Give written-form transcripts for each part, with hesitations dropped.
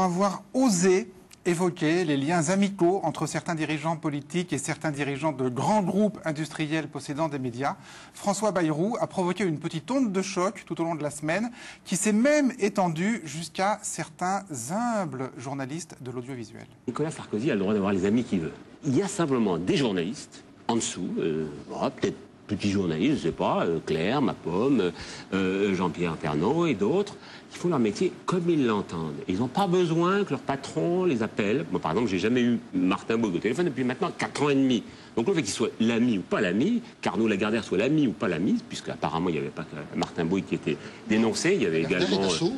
avoir osé évoquer les liens amicaux entre certains dirigeants politiques et certains dirigeants de grands groupes industriels possédant des médias. François Bayrou a provoqué une petite onde de choc tout au long de la semaine qui s'est même étendue jusqu'à certains humbles journalistes de l'audiovisuel. Nicolas Sarkozy a le droit d'avoir les amis qu'il veut. Il y a simplement des journalistes en dessous, peut-être petits journalistes, je ne sais pas, Claire, Ma Pomme, Jean-Pierre Pernaut et d'autres, qui font leur métier comme ils l'entendent. Ils n'ont pas besoin que leur patron les appelle. Moi, par exemple, j'ai jamais eu Martin Bouygues au téléphone depuis maintenant 4 ans et demi. Donc le fait qu'il soit l'ami ou pas l'ami, qu'Arnaud Lagardère soit l'ami ou pas l'ami, puisque apparemment il n'y avait pas que Martin Bouygues qui était dénoncé, il y avait également Dassault,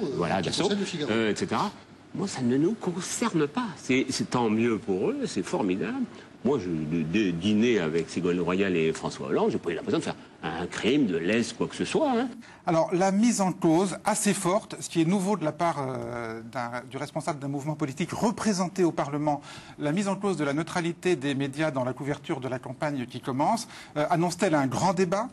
etc. Moi, ça ne nous concerne pas. C'est tant mieux pour eux, c'est formidable. Moi, de dîner avec Ségolène Royal et François Hollande, j'ai pas eu l'impression de faire un crime, de lèse, quoi que ce soit. Hein. Alors, la mise en cause assez forte, ce qui est nouveau de la part du responsable d'un mouvement politique représenté au Parlement, la mise en cause de la neutralité des médias dans la couverture de la campagne qui commence, annonce-t-elle un grand débat?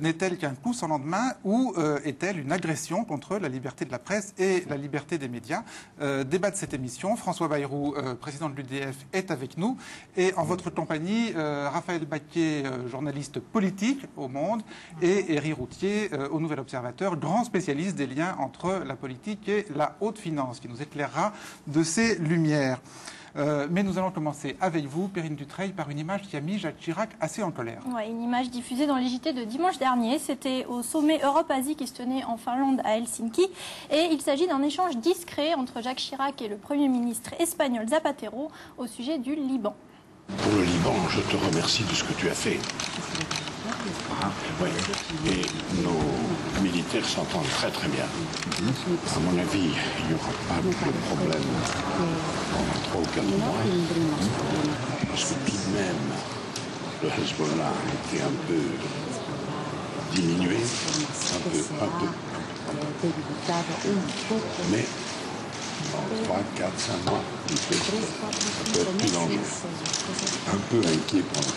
N'est-elle qu'un coup sans lendemain? Ou est-elle une agression contre la liberté de la presse et la liberté des médias? Débat de cette émission, François Bayrou, président de l'UDF, est avec nous. Et en votre compagnie, Raphaël Baquet, journaliste politique au Monde, et Éric Routier, au Nouvel Observateur, grand spécialiste des liens entre la politique et la haute finance, qui nous éclairera de ces lumières. Mais nous allons commencer avec vous, Perrine Dutreil, par une image qui a mis Jacques Chirac assez en colère. Ouais, une image diffusée dans les JT de dimanche dernier. C'était au sommet Europe-Asie qui se tenait en Finlande à Helsinki. Et il s'agit d'un échange discret entre Jacques Chirac et le Premier ministre espagnol Zapatero au sujet du Liban. Pour le Liban, je te remercie de ce que tu as fait. Oui. Et nos militaires s'entendent très très bien. À mon avis, il n'y aura pas de problème pendant 3 ou 4 mois. Parce que tout de même, le Hezbollah était un peu diminué, un peu. Mais dans 3, 4, 5 mois, ça peut être plus dangereux. Un peu inquiet pour nous.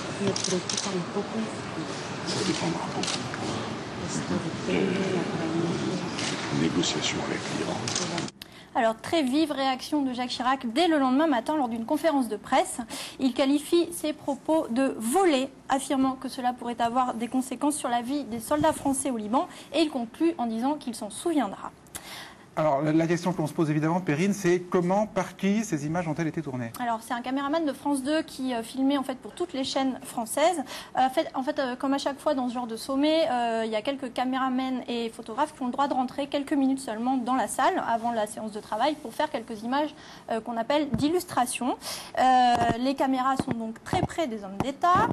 Ça dépendra beaucoup de négociations avec l'Iran. Alors, très vive réaction de Jacques Chirac dès le lendemain matin lors d'une conférence de presse. Il qualifie ses propos de volés, affirmant que cela pourrait avoir des conséquences sur la vie des soldats français au Liban. Et il conclut en disant qu'il s'en souviendra. Alors, la question qu'on se pose évidemment, Perrine, c'est comment, par qui ces images ont-elles été tournées? Alors, c'est un caméraman de France 2 qui filmait en fait pour toutes les chaînes françaises. En fait, comme à chaque fois dans ce genre de sommet, il y a quelques caméramans et photographes qui ont le droit de rentrer quelques minutes seulement dans la salle avant la séance de travail pour faire quelques images qu'on appelle d'illustration. Les caméras sont donc très près des hommes d'État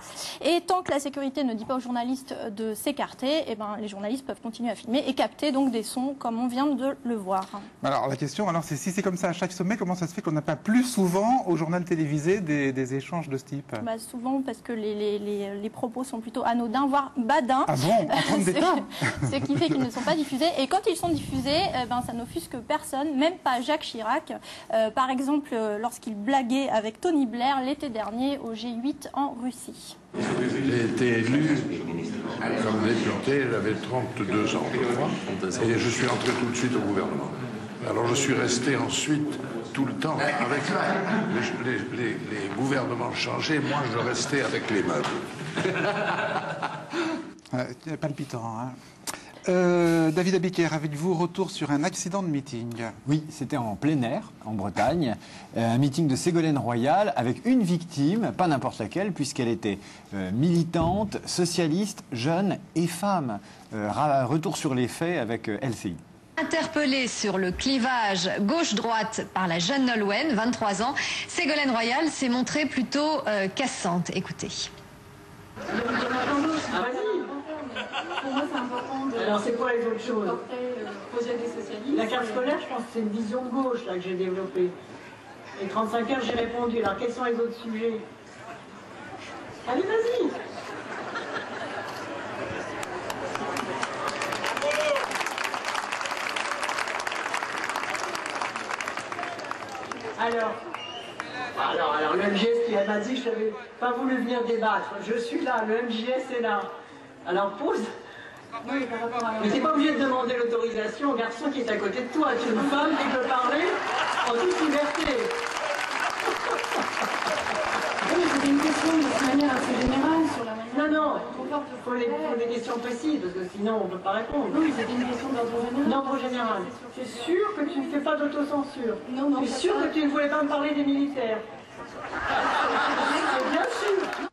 et tant que la sécurité ne dit pas aux journalistes de s'écarter, eh ben, les journalistes peuvent continuer à filmer et capter donc des sons comme on vient de le voir. Alors la question, c'est si c'est comme ça à chaque sommet, comment ça se fait qu'on n'a pas plus souvent au journal télévisé des échanges de ce type? Souvent parce que les propos sont plutôt anodins, voire badins. Ah bon? En termes d'État? Ce qui fait qu'ils ne sont pas diffusés. Et quand ils sont diffusés, ça n'offusque personne, même pas Jacques Chirac. Par exemple, lorsqu'il blaguait avec Tony Blair l'été dernier au G8 en Russie. J'ai été élu comme député, j'avais 32 ans, je crois, et je suis entré tout de suite au gouvernement. Alors je suis resté ensuite tout le temps avec les gouvernements changés, moi je restais avec les meubles. Palpitant, hein. David Abiker, avec vous, retour sur un accident de meeting. Oui, c'était en plein air, en Bretagne. Un meeting de Ségolène Royal avec une victime, pas n'importe laquelle, puisqu'elle était militante, socialiste, jeune et femme. Retour sur les faits avec LCI. Interpellée sur le clivage gauche-droite par la jeune Nolwenn, 23 ans, Ségolène Royal s'est montrée plutôt cassante. Écoutez. Pour moi, c'est important de... Alors, c'est quoi les autres choses? Projet des socialistes. La carte scolaire, je pense que c'est une vision de gauche là, que j'ai développée. Les 35 heures, j'ai répondu. Alors, quels sont les autres sujets? Allez, vas-y. Alors, le MGS qui m'a dit, je n'avais pas voulu venir débattre. Je suis là, le MGS est là. Alors pose. Oui, mais t'es pas obligé de demander l'autorisation au garçon qui est à côté de toi. Tu es une femme qui peut parler. En toute liberté. Oui, c'était une question de toute manière assez générale sur la manière. Non, il faut des questions précises, parce que sinon on ne peut pas répondre. Oui, c'était une question d'ordre général. D'ordre général. Tu es sûr que tu ne fais pas d'autocensure? Non, non. Tu es sûr que tu ne voulais pas me parler des militaires? Bien sûr.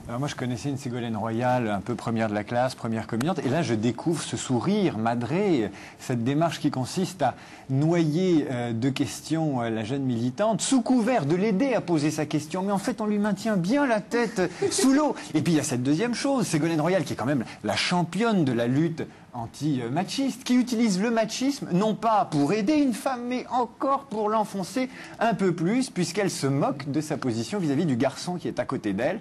Alors moi, je connaissais une Ségolène Royal un peu première de la classe, première communiante, et là, je découvre ce sourire madré, cette démarche qui consiste à noyer de questions la jeune militante, sous couvert de l'aider à poser sa question, mais en fait, on lui maintient bien la tête sous l'eau. Et puis, il y a cette deuxième chose, Ségolène Royal, qui est quand même la championne de la lutte anti-machiste, qui utilise le machisme, non pas pour aider une femme, mais encore pour l'enfoncer un peu plus, puisqu'elle se moque de sa position vis-à-vis du garçon qui est à côté d'elle.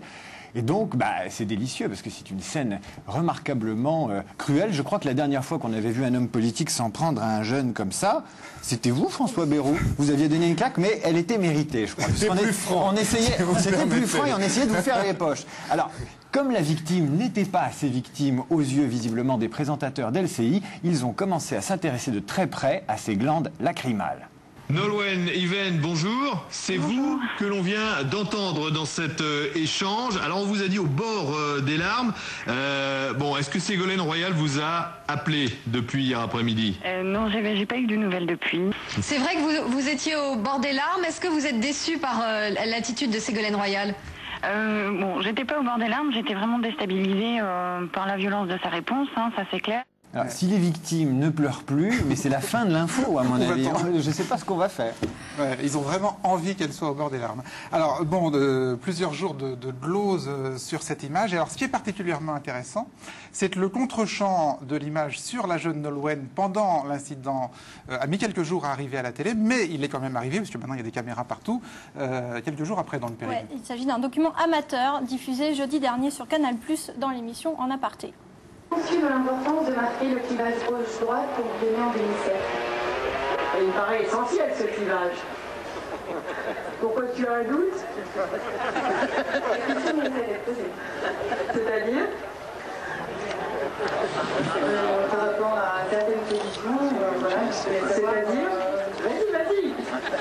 Et donc, c'est délicieux parce que c'est une scène remarquablement cruelle. Je crois que la dernière fois qu'on avait vu un homme politique s'en prendre à un jeune comme ça, c'était vous, François Bayrou. Vous aviez donné une claque, mais elle était méritée, je crois. C'était plus franc. C'était plus franc et on essayait de vous faire les poches. Alors, comme la victime n'était pas assez victime aux yeux visiblement des présentateurs d'LCI, ils ont commencé à s'intéresser de très près à ses glandes lacrymales. Nolwenn Yven, bonjour. C'est vous que l'on vient d'entendre dans cet échange. Alors on vous a dit au bord des larmes. Est-ce que Ségolène Royal vous a appelé depuis hier après-midi? Non, j'ai pas eu de nouvelles depuis. C'est vrai que vous étiez au bord des larmes. Est-ce que vous êtes déçu par l'attitude de Ségolène Royal? J'étais pas au bord des larmes, j'étais vraiment déstabilisée par la violence de sa réponse, ça c'est clair. Alors, si les victimes ne pleurent plus, mais c'est la fin de l'info, à mon avis. Je ne sais pas ce qu'on va faire. Ouais, ils ont vraiment envie qu'elle soit au bord des larmes. Alors, plusieurs jours de glose sur cette image. Et alors, ce qui est particulièrement intéressant, c'est que le contre-champ de l'image sur la jeune Nolwenn pendant l'incident a mis quelques jours à arriver à la télé, mais il est quand même arrivé, parce que maintenant il y a des caméras partout, quelques jours après dans le Périgord. Ouais, il s'agit d'un document amateur diffusé jeudi dernier sur Canal+, dans l'émission En Aparté. Conscient de l'importance de marquer le clivage gauche-droite pour donner en bénéficiaire. Il me paraît essentiel ce clivage. Pourquoi tu as un doute? La question mérite d'être posée. C'est-à-dire Par rapport à certaines positions, c'est-à-dire Vas-y,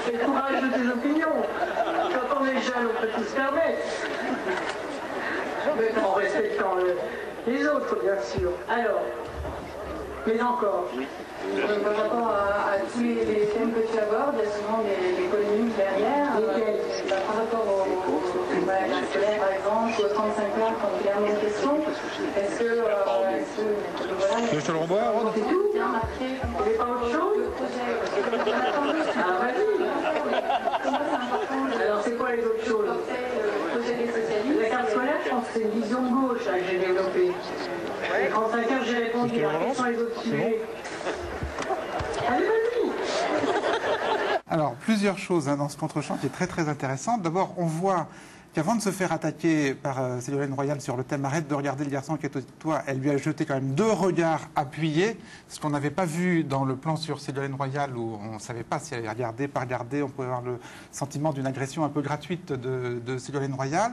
fais courage de tes opinions. Quand on est jeune, on peut tout se permettre. Mais en respectant les autres, bien sûr. Alors, mais encore. par rapport à tous les thèmes que tu abordes, il y a souvent des polémiques derrière. Par rapport au scolaire, par exemple, ou au 35 heures, quand il y a une question, est-ce que je te le renvoie, Rod? c'est tout bien après, Il n'y a pas autre chose? le projet. Ah, vas-y. Alors, c'est quoi les autres choses? Le projet des socialistes. La carte scolaire, je pense que c'est une vision de gauche là, que j'ai développée. Les 35 heures, j'ai répondu. Alors, quels sont les autres sujets? Allez, vas-y. Alors, plusieurs choses dans ce contre-champ qui est très très intéressant. D'abord, on voit qu'avant de se faire attaquer par Ségolène Royal sur le thème « Arrête de regarder le garçon qui est au toit », elle lui a jeté quand même 2 regards appuyés, ce qu'on n'avait pas vu dans le plan sur Ségolène Royal, où on ne savait pas si elle regardait, pas regardé, on pouvait avoir le sentiment d'une agression un peu gratuite de Ségolène Royal.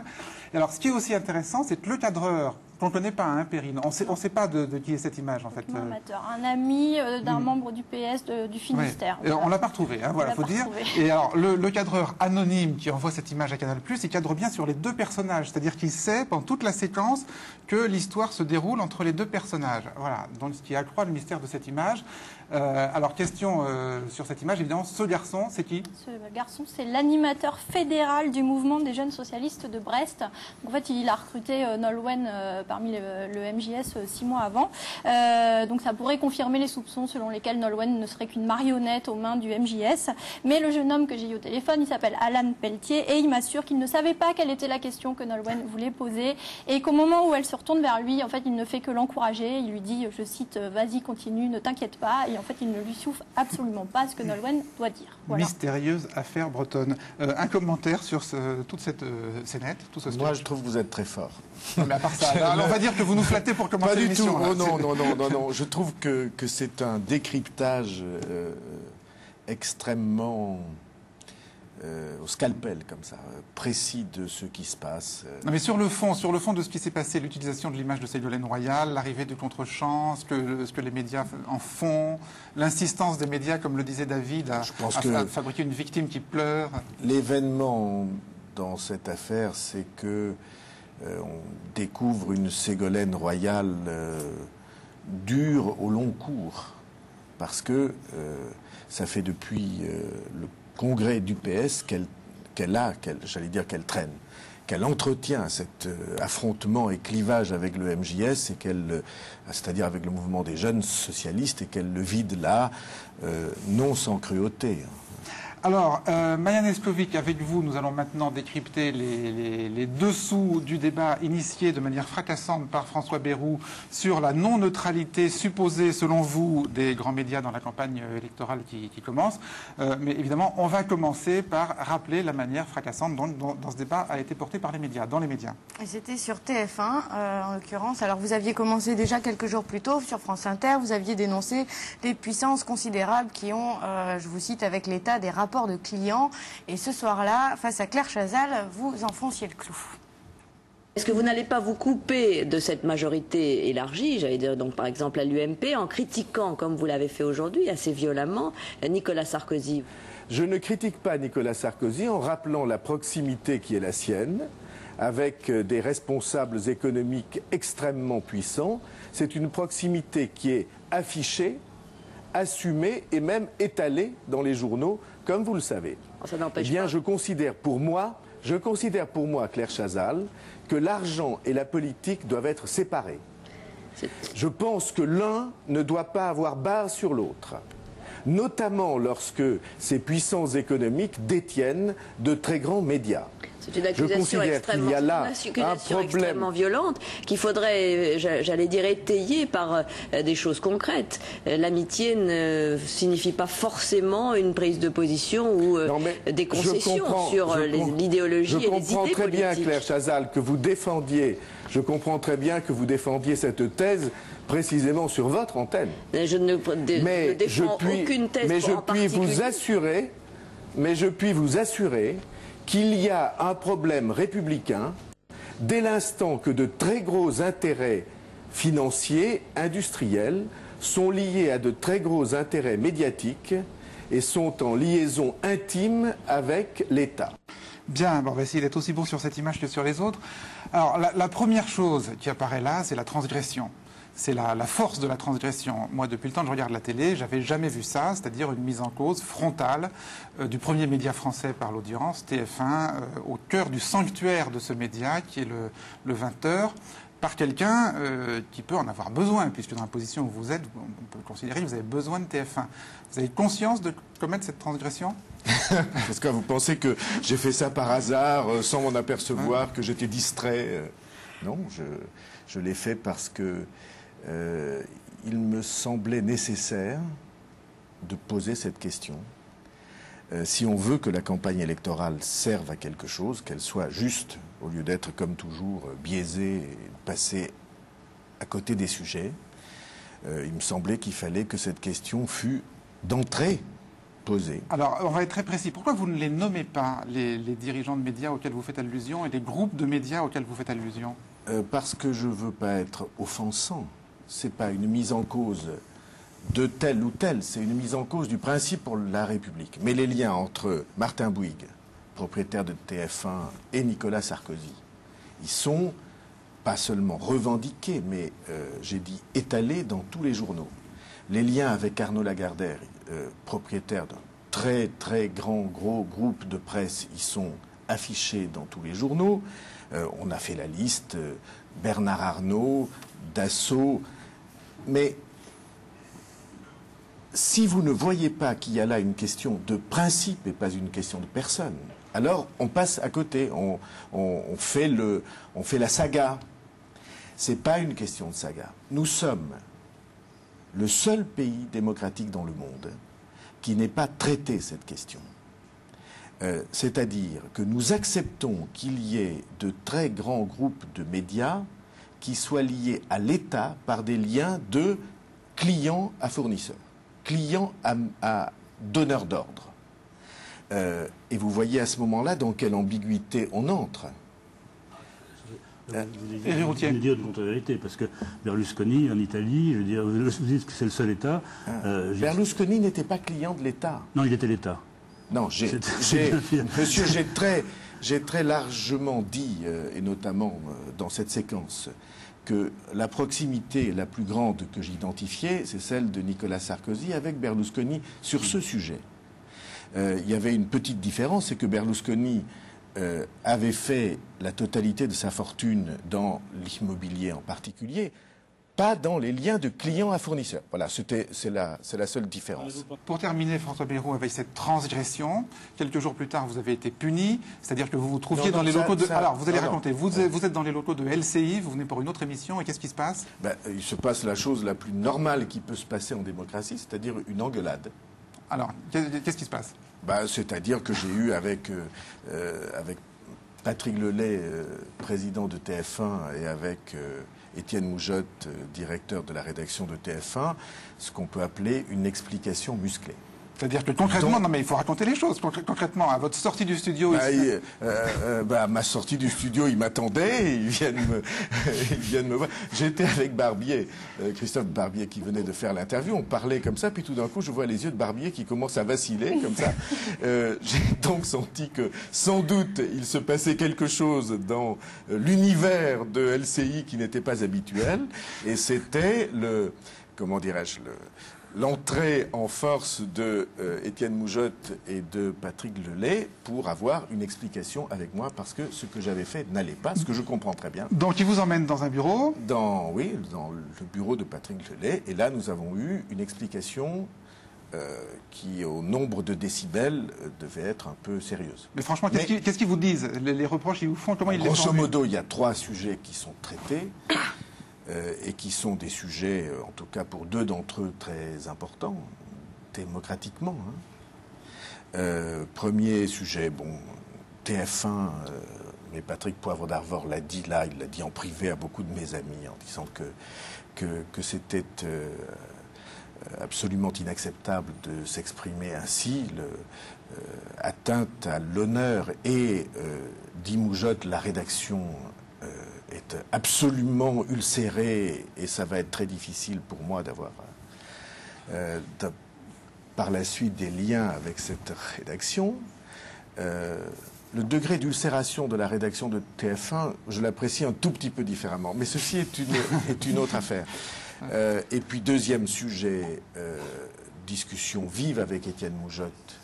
Et alors, ce qui est aussi intéressant, c'est que le cadreur, qu'on ne connaît pas, hein, Perrine, on sait pas de qui est cette image, en fait. Un ami d'un membre du PS du Finistère. Ouais. On l'a pas retrouvé, hein, voilà, faut dire. Et alors, le cadreur anonyme qui envoie cette image à Canal+, il cadre bien sur les 2 personnages, c'est-à-dire qu'il sait, pendant toute la séquence, que l'histoire se déroule entre les 2 personnages. Voilà, donc ce qui accroît le mystère de cette image. Alors, question sur cette image, évidemment, ce garçon, c'est qui? Ce garçon, c'est l'animateur fédéral du mouvement des jeunes socialistes de Brest. Donc, en fait, il a recruté Nolwenn parmi le MJS 6 mois avant. Donc, ça pourrait confirmer les soupçons selon lesquels Nolwenn ne serait qu'une marionnette aux mains du MJS. Mais le jeune homme que j'ai eu au téléphone, il s'appelle Alan Pelletier et il m'assure qu'il ne savait pas quelle était la question que Nolwenn voulait poser et qu'au moment où elle se retourne vers lui, en fait, il ne fait que l'encourager. Il lui dit, je cite, vas-y, continue, ne t'inquiète pas. Et en fait, il ne lui souffle absolument pas ce que Nolwenn doit dire. Voilà. Mystérieuse affaire bretonne. Un commentaire sur toute cette scénette, tout ce sketch. Moi, je trouve que vous êtes très fort. Mais à part ça, on va dire que vous nous flattez pour commencer l'émission. Pas du tout. Oh, non. Je trouve que c'est un décryptage extrêmement au scalpel, comme ça, précis de ce qui se passe. Non, mais sur le fond de ce qui s'est passé, l'utilisation de l'image de Ségolène Royal, l'arrivée du contre-champ, ce que les médias en font, l'insistance des médias, comme le disait David, à fabriquer une victime qui pleure. L'événement dans cette affaire, c'est que on découvre une Ségolène Royal dure au long cours, parce que ça fait depuis le congrès du PS qu'elle traîne, qu'elle entretient cet affrontement et clivage avec le MJS, et c'est-à-dire avec le mouvement des jeunes socialistes, et qu'elle le vide là, non sans cruauté. Alors, Marianne Esclovic, avec vous, nous allons maintenant décrypter les dessous du débat initié de manière fracassante par François Bayrou sur la non-neutralité supposée, selon vous, des grands médias dans la campagne électorale qui commence. Mais évidemment, on va commencer par rappeler la manière fracassante dont ce débat a été porté par les médias, dans les médias. Et c'était sur TF1, en l'occurrence. Alors, vous aviez commencé déjà quelques jours plus tôt sur France Inter. Vous aviez dénoncé des puissances considérables qui ont, je vous cite, avec l'État, des rapports de clients. Et ce soir-là, face à Claire Chazal, vous enfonciez le clou. Est-ce que vous n'allez pas vous couper de cette majorité élargie, j'allais dire donc par exemple à l'UMP, en critiquant, comme vous l'avez fait aujourd'hui, assez violemment, Nicolas Sarkozy? Je ne critique pas Nicolas Sarkozy en rappelant la proximité qui est la sienne, avec des responsables économiques extrêmement puissants. C'est une proximité qui est affichée, assumée et même étalée dans les journaux, comme vous le savez. Ça n'empêche Eh bien, pas. je considère pour moi, Claire Chazal, que l'argent et la politique doivent être séparés. Je pense que l'un ne doit pas avoir barre sur l'autre, notamment lorsque ces puissances économiques détiennent de très grands médias. C'est une accusation extrêmement violente qu'il faudrait, j'allais dire, étayer par des choses concrètes. L'amitié ne signifie pas forcément une prise de position ou des concessions sur l'idéologie et les idées politiques. Je comprends très bien, Claire Chazal, que vous défendiez, cette thèse précisément sur votre antenne. Je ne défends aucune thèse en particulier. Mais je puis vous assurer qu'il y a un problème républicain dès l'instant que de très gros intérêts financiers, industriels, sont liés à de très gros intérêts médiatiques et sont en liaison intime avec l'État. Bien, bon, on va essayer d'être aussi bon sur cette image que sur les autres. Alors, la première chose qui apparaît là, c'est la transgression. C'est la force de la transgression. Moi, depuis le temps que je regarde la télé, j'avais jamais vu ça, c'est-à-dire une mise en cause frontale du premier média français par l'audience, TF1, au cœur du sanctuaire de ce média, qui est le 20h, par quelqu'un qui peut en avoir besoin, puisque dans la position où vous êtes, on peut considérer que vous avez besoin de TF1. Vous avez conscience de commettre cette transgression ? Parce que vous pensez que j'ai fait ça par hasard, sans m'en apercevoir, que j'étais distrait. Non, je l'ai fait parce que il me semblait nécessaire de poser cette question. Si on veut que la campagne électorale serve à quelque chose, qu'elle soit juste, au lieu d'être comme toujours biaisée et passer à côté des sujets, il me semblait qu'il fallait que cette question fût d'entrée posée. Alors, on va être très précis. Pourquoi vous ne les nommez pas, les dirigeants de médias auxquels vous faites allusion et les groupes de médias auxquels vous faites allusion ? Parce que je ne veux pas être offensant. Ce n'est pas une mise en cause de tel ou tel, c'est une mise en cause du principe pour la République. Mais les liens entre Martin Bouygues, propriétaire de TF1, et Nicolas Sarkozy, ils sont pas seulement revendiqués, mais j'ai dit étalés dans tous les journaux. Les liens avec Arnaud Lagardère, propriétaire d'un très très gros groupe de presse, ils sont affichés dans tous les journaux. On a fait la liste, Bernard Arnault, Dassault. Mais si vous ne voyez pas qu'il y a là une question de principe et pas une question de personne, alors on passe à côté, on fait la saga. C'est pas une question de saga. Nous sommes le seul pays démocratique dans le monde qui n'ait pas traité cette question. C'est-à-dire que nous acceptons qu'il y ait de très grands groupes de médias qui soient liés à l'État par des liens de clients à fournisseurs, clients à donneurs d'ordre. Et vous voyez à ce moment-là dans quelle ambiguïté on entre. Vous voulez dire une contre-vérité, parce que Berlusconi, en Italie, je veux dire, vous dites que c'est le seul État. Berlusconi n'était pas client de l'État. Non, il était l'État. Non, monsieur, j'ai très largement dit, et notamment dans cette séquence, que la proximité la plus grande que j'identifiais, c'est celle de Nicolas Sarkozy avec Berlusconi sur ce sujet. Il y avait une petite différence, c'est que Berlusconi avait fait la totalité de sa fortune dans l'immobilier en particulier, pas dans les liens de client à fournisseur. Voilà, c'est la seule différence. Pour terminer, François Bayrou, avec cette transgression, quelques jours plus tard, vous avez été puni, c'est-à-dire que vous vous trouviez dans les locaux de... Alors, vous allez raconter, vous êtes dans les locaux de LCI, vous venez pour une autre émission, et qu'est-ce qui se passe? Il se passe la chose la plus normale qui peut se passer en démocratie, c'est-à-dire une engueulade. Alors, qu'est-ce qui se passe? C'est-à-dire que j'ai eu avec Patrick Lelay, président de TF1, et avec Étienne Moujotte, directeur de la rédaction de TF1, ce qu'on peut appeler une explication musclée. C'est-à-dire que concrètement, non mais il faut raconter les choses. Concrètement, à votre sortie du studio... à ma sortie du studio, ils m'attendaient, ils viennent me voir. J'étais avec Barbier, Christophe Barbier, qui venait de faire l'interview. On parlait comme ça, puis tout d'un coup, je vois les yeux de Barbier qui commencent à vaciller, comme ça. J'ai donc senti que, sans doute, il se passait quelque chose dans l'univers de LCI qui n'était pas habituel. Et c'était comment dirais-je, l'entrée en force de Étienne Moujotte et de Patrick Lelay pour avoir une explication avec moi, parce que ce que j'avais fait n'allait pas, ce que je comprends très bien. Donc il vous emmène dans un bureau? Oui, dans le bureau de Patrick Lelay, et là nous avons eu une explication qui, au nombre de décibels, devait être un peu sérieuse. Mais franchement, qu'est-ce qu'ils vous disent? Les reproches qu'ils vous font, comment ils les formulent? Grosso modo, il y a 3 sujets qui sont traités. Et qui sont des sujets, en tout cas pour 2 d'entre eux, très importants, démocratiquement. Premier sujet, TF1, mais Patrick Poivre d'Arvor l'a dit là, il l'a dit en privé à beaucoup de mes amis, en disant que c'était absolument inacceptable de s'exprimer ainsi, atteinte à l'honneur, et dit Moujotte, la rédaction est absolument ulcéré, et ça va être très difficile pour moi d'avoir par la suite des liens avec cette rédaction. Le degré d'ulcération de la rédaction de TF1, je l'apprécie un tout petit peu différemment, mais ceci est une autre affaire. Et puis deuxième sujet, discussion vive avec Étienne Moujotte,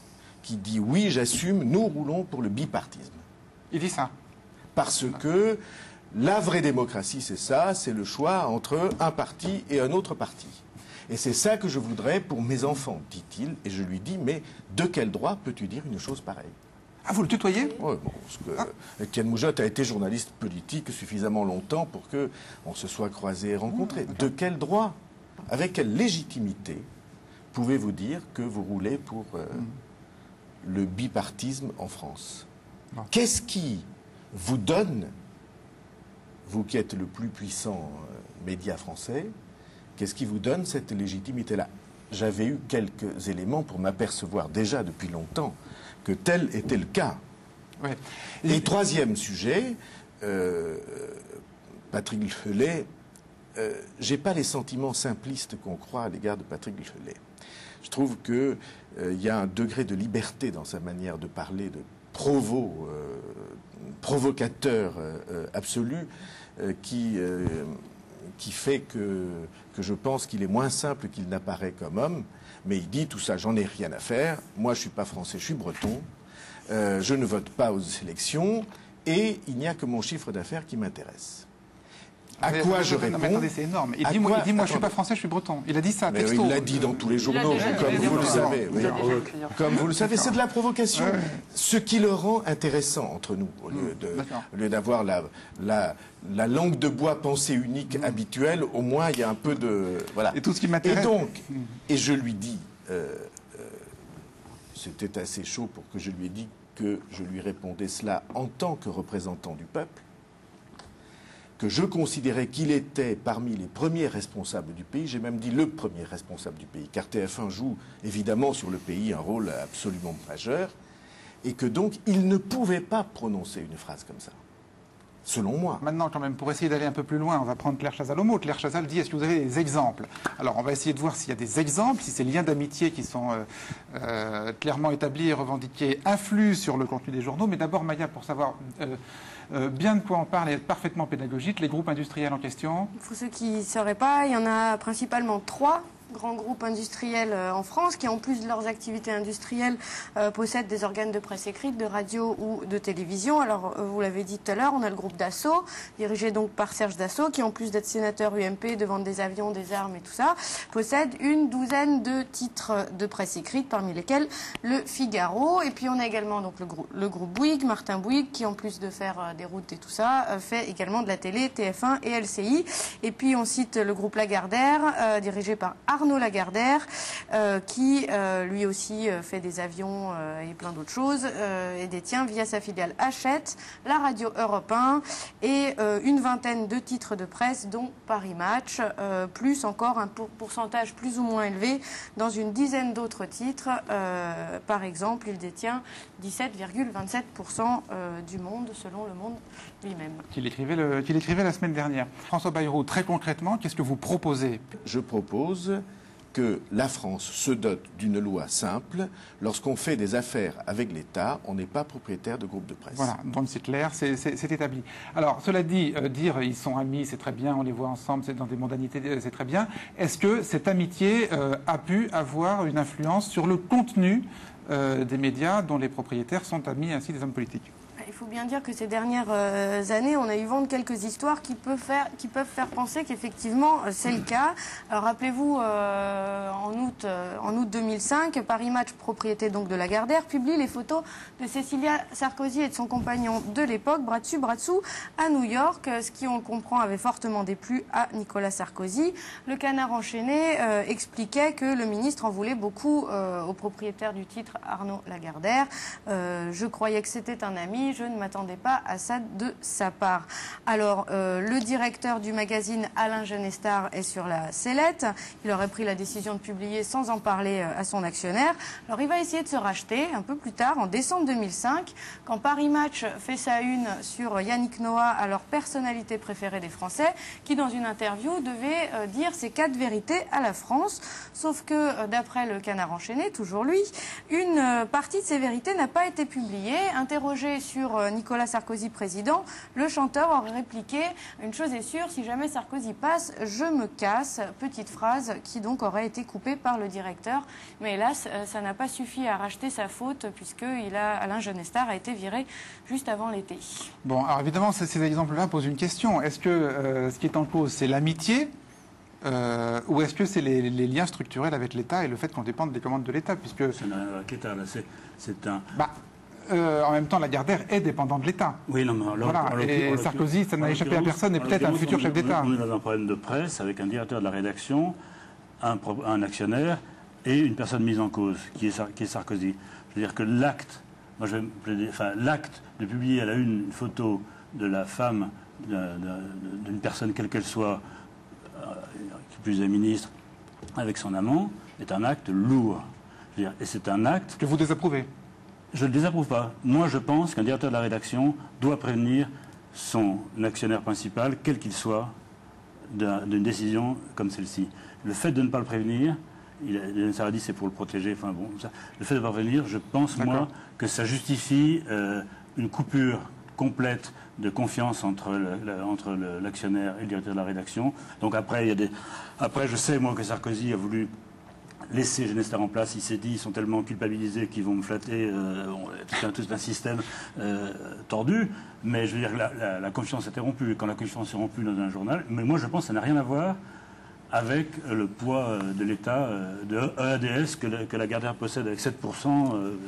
qui dit oui, j'assume, nous roulons pour le bipartisme. Il dit ça parce que la vraie démocratie, c'est ça, c'est le choix entre un parti et un autre parti. Et c'est ça que je voudrais pour mes enfants, dit-il. Et je lui dis, mais de quel droit peux-tu dire une chose pareille? Ah, vous le tutoyez? Oui, parce que Étienne Moujotte a été journaliste politique suffisamment longtemps pour qu'on se soit croisés et rencontrés. De quel droit, avec quelle légitimité pouvez-vous dire que vous roulez pour le bipartisme en France? Qu'est-ce qui vous donne, vous qui êtes le plus puissant média français, qu'est-ce qui vous donne cette légitimité-là? J'avais eu quelques éléments pour m'apercevoir déjà depuis longtemps que tel était le cas. Ouais. Et troisième sujet, Patrick Lelay, j'ai pas les sentiments simplistes qu'on croit à l'égard de Patrick Lelay. Je trouve qu'il y a un degré de liberté dans sa manière de parler, de provocateur absolu, qui fait que je pense qu'il est moins simple qu'il n'apparaît comme homme. Mais il dit tout ça, j'en ai rien à faire. Moi, je suis pas français, je suis breton. Je ne vote pas aux élections et il n'y a que mon chiffre d'affaires qui m'intéresse. À quoi je réponds? Non, mais attendez, c'est énorme. Il dit, moi, je suis pas français, je suis breton. Il a dit ça, texto. Il l'a dit dans tous les journaux, comme vous le savez. Comme vous le savez, c'est de la provocation. Ce qui le rend intéressant entre nous, au lieu d'avoir la langue de bois pensée unique habituelle, au moins il y a un peu de... Voilà. Et tout ce qui m'intéresse... Et donc, et je lui dis, c'était assez chaud pour que je lui ai dit que je lui répondais cela en tant que représentant du peuple, que je considérais qu'il était parmi les premiers responsables du pays, j'ai même dit le premier responsable du pays, car TF1 joue évidemment sur le pays un rôle absolument majeur, et que donc il ne pouvait pas prononcer une phrase comme ça. Selon moi. Maintenant, quand même, pour essayer d'aller un peu plus loin, on va prendre Claire Chazal au mot. Claire Chazal dit, est-ce que vous avez des exemples? Alors, on va essayer de voir s'il y a des exemples, si ces liens d'amitié qui sont clairement établis et revendiqués influent sur le contenu des journaux. Mais d'abord, Maya, pour savoir bien de quoi on parle et être parfaitement pédagogique, les groupes industriels en question. Pour ceux qui ne sauraient pas, il y en a principalement 3 grands groupes industriels en France qui, en plus de leurs activités industrielles, possèdent des organes de presse écrite, de radio ou de télévision. Alors, vous l'avez dit tout à l'heure, on a le groupe Dassault, dirigé donc par Serge Dassault, qui, en plus d'être sénateur UMP, de vendre des avions, des armes et tout ça, possède une douzaine de titres de presse écrite, parmi lesquels le Figaro. Et puis, on a également donc le groupe Bouygues, Martin Bouygues, qui, en plus de faire des routes et tout ça, fait également de la télé, TF1 et LCI. Et puis, on cite le groupe Lagardère, dirigé par Arnaud Lagardère, qui lui aussi fait des avions et plein d'autres choses, et détient via sa filiale Hachette, la radio Europe 1 et une vingtaine de titres de presse, dont Paris Match, plus encore un pourcentage plus ou moins élevé dans une dizaine d'autres titres. Par exemple, il détient 17,27% du Monde, selon Le Monde lui-même. Qu'il écrivait la semaine dernière. François Bayrou, très concrètement, qu'est-ce que vous proposez? Je propose que la France se dote d'une loi simple. Lorsqu'on fait des affaires avec l'État, on n'est pas propriétaire de groupes de presse. Voilà, donc c'est clair, c'est établi. Alors, cela dit, dire ils sont amis, c'est très bien, on les voit ensemble, c'est dans des mondanités, c'est très bien. Est-ce que cette amitié a pu avoir une influence sur le contenu des médias dont les propriétaires sont amis ainsi des hommes politiques? Il faut bien dire que ces dernières années, on a eu vent de quelques histoires qui peuvent faire penser qu'effectivement c'est le cas. Alors rappelez-vous, en août 2005, Paris Match, propriété donc de Lagardère, publie les photos de Cécilia Sarkozy et de son compagnon de l'époque, bras dessus, bras dessous, à New York, ce qui, on le comprend, avait fortement déplu à Nicolas Sarkozy. Le Canard enchaîné expliquait que le ministre en voulait beaucoup au propriétaire du titre, Arnaud Lagardère. Je croyais que c'était un ami, je ne m'attendais pas à ça de sa part. Alors, le directeur du magazine, Alain Genestar, est sur la sellette. Il aurait pris la décision de publier sans en parler à son actionnaire. Alors, il va essayer de se racheter un peu plus tard, en décembre 2005, quand Paris Match fait sa une sur Yannick Noah, alors personnalité préférée des Français, qui, dans une interview, devait dire ses 4 vérités à la France. Sauf que, d'après le Canard enchaîné, toujours lui, une partie de ces vérités n'a pas été publiée. Interrogé sur Nicolas Sarkozy président, le chanteur aurait répliqué « Une chose est sûre, si jamais Sarkozy passe, je me casse ». Petite phrase qui donc aurait été coupée par le directeur. Mais hélas, ça n'a pas suffi à racheter sa faute puisque Alain Genestar a été viré juste avant l'été. Bon, alors évidemment, ces exemples-là posent une question. Est-ce que ce qui est en cause, c'est l'amitié ou est-ce que c'est les liens structurels avec l'État et le fait qu'on dépende des commandes de l'État puisque... Ça n'a rien à voir avec l'État, là, c'est un... en même temps, Lagardère est dépendant de l'État. Oui, non, mais voilà. Et Sarkozy, ça n'a échappé à personne, est peut-être un futur chef d'État. On est dans un problème de presse avec un directeur de la rédaction, un actionnaire et une personne mise en cause, qui est Sarkozy. Je veux dire que l'acte de publier à la une photo de la femme d'une personne, quelle qu'elle soit, qui plus est ministre, avec son amant, est un acte lourd. Je veux dire, et c'est un acte... Que vous désapprouvez? Je ne le désapprouve pas. Moi, je pense qu'un directeur de la rédaction doit prévenir son actionnaire principal, quel qu'il soit, d'une décision comme celle-ci. Le fait de ne pas le prévenir, ça dit c'est pour le protéger, enfin bon, le fait de ne pas le prévenir, je pense, moi, que ça justifie une coupure complète de confiance entre l'actionnaire et le directeur de la rédaction. Donc après, après, je sais, moi, que Sarkozy a voulu laisser Genestar en place. Il s'est dit, ils sont tellement culpabilisés qu'ils vont me flatter. Tout un système tordu. Mais je veux dire, la confiance est rompue. Et quand la confiance est rompue dans un journal, mais moi, je pense que ça n'a rien à voir avec le poids de l'État, de EADS que Lagardère possède avec 7%,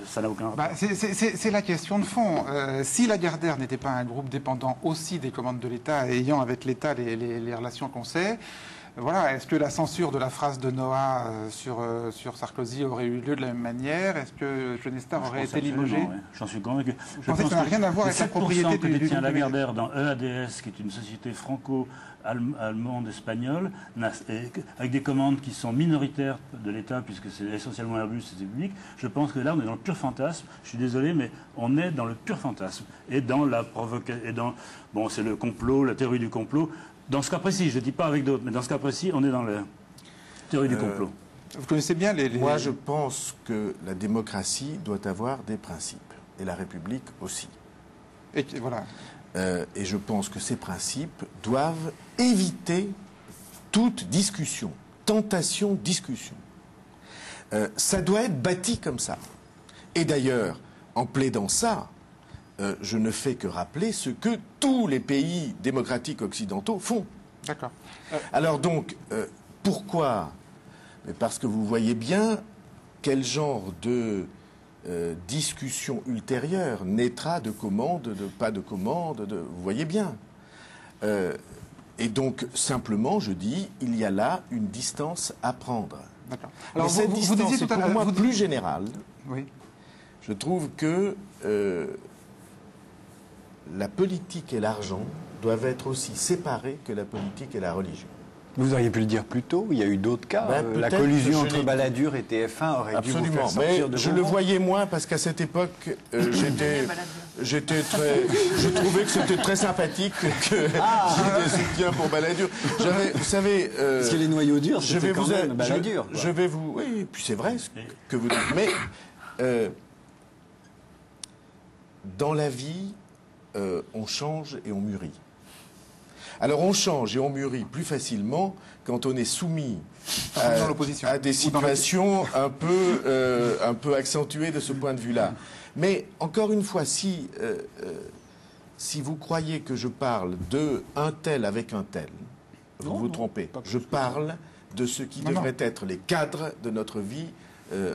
ça n'a aucun rapport. C'est la question de fond. Si Lagardère n'était pas un groupe dépendant aussi des commandes de l'État, ayant avec l'État les relations qu'on sait, voilà, est-ce que la censure de la phrase de Noah sur Sarkozy aurait eu lieu de la même manière? Est-ce que Jonestar aurait été limogé? Ouais. J'en suis convaincu. Je pense que ça n'a rien à voir avec la propriété que détient Lagardère dans EADS, qui est une société franco-allemande espagnole, avec des commandes qui sont minoritaires de l'État, puisque c'est essentiellement Airbus et c'est public. Je pense que là, on est dans le pur fantasme. Je suis désolé, mais on est dans le pur fantasme et dans la provocation. Bon, c'est le complot, la théorie du complot. Dans ce cas précis, je ne dis pas avec d'autres, mais dans ce cas précis, on est dans la théorie du complot. Vous connaissez bien les... Moi, je pense que la démocratie doit avoir des principes, et la République aussi. Et voilà. Et je pense que ces principes doivent éviter toute discussion, tentation, discussion. Ça doit être bâti comme ça. Et d'ailleurs, en plaidant ça, je ne fais que rappeler ce que tous les pays démocratiques occidentaux font. D'accord. Alors donc, pourquoi? Parce que vous voyez bien quel genre de discussion ultérieure naîtra de commandes, de pas de commandes, vous voyez bien. Et donc, simplement, je dis, il y a là une distance à prendre. D'accord. Alors, cette distance est pour moi plus générale. Oui. Je trouve que la politique et l'argent doivent être aussi séparés que la politique et la religion. Vous auriez pu le dire plus tôt, il y a eu d'autres cas. La collusion entre Balladur et TF1 aurait dû vous faire sortir de je le voyais moins parce qu'à cette époque, j'étais très... Je trouvais que c'était très sympathique que j'ai des soutiens pour Balladur. Vous savez... parce que les noyaux durs, c'était quand même Balladur. Je vais vous... Oui, et puis c'est vrai ce que vous dites. Mais dans la vie, on change et on mûrit. Alors on change et on mûrit plus facilement quand on est soumis à des situations un peu accentuées de ce point de vue-là. Mais encore une fois, si vous croyez que je parle de un tel avec un tel, vous vous trompez. Je parle de ce qui devrait être les cadres de notre vie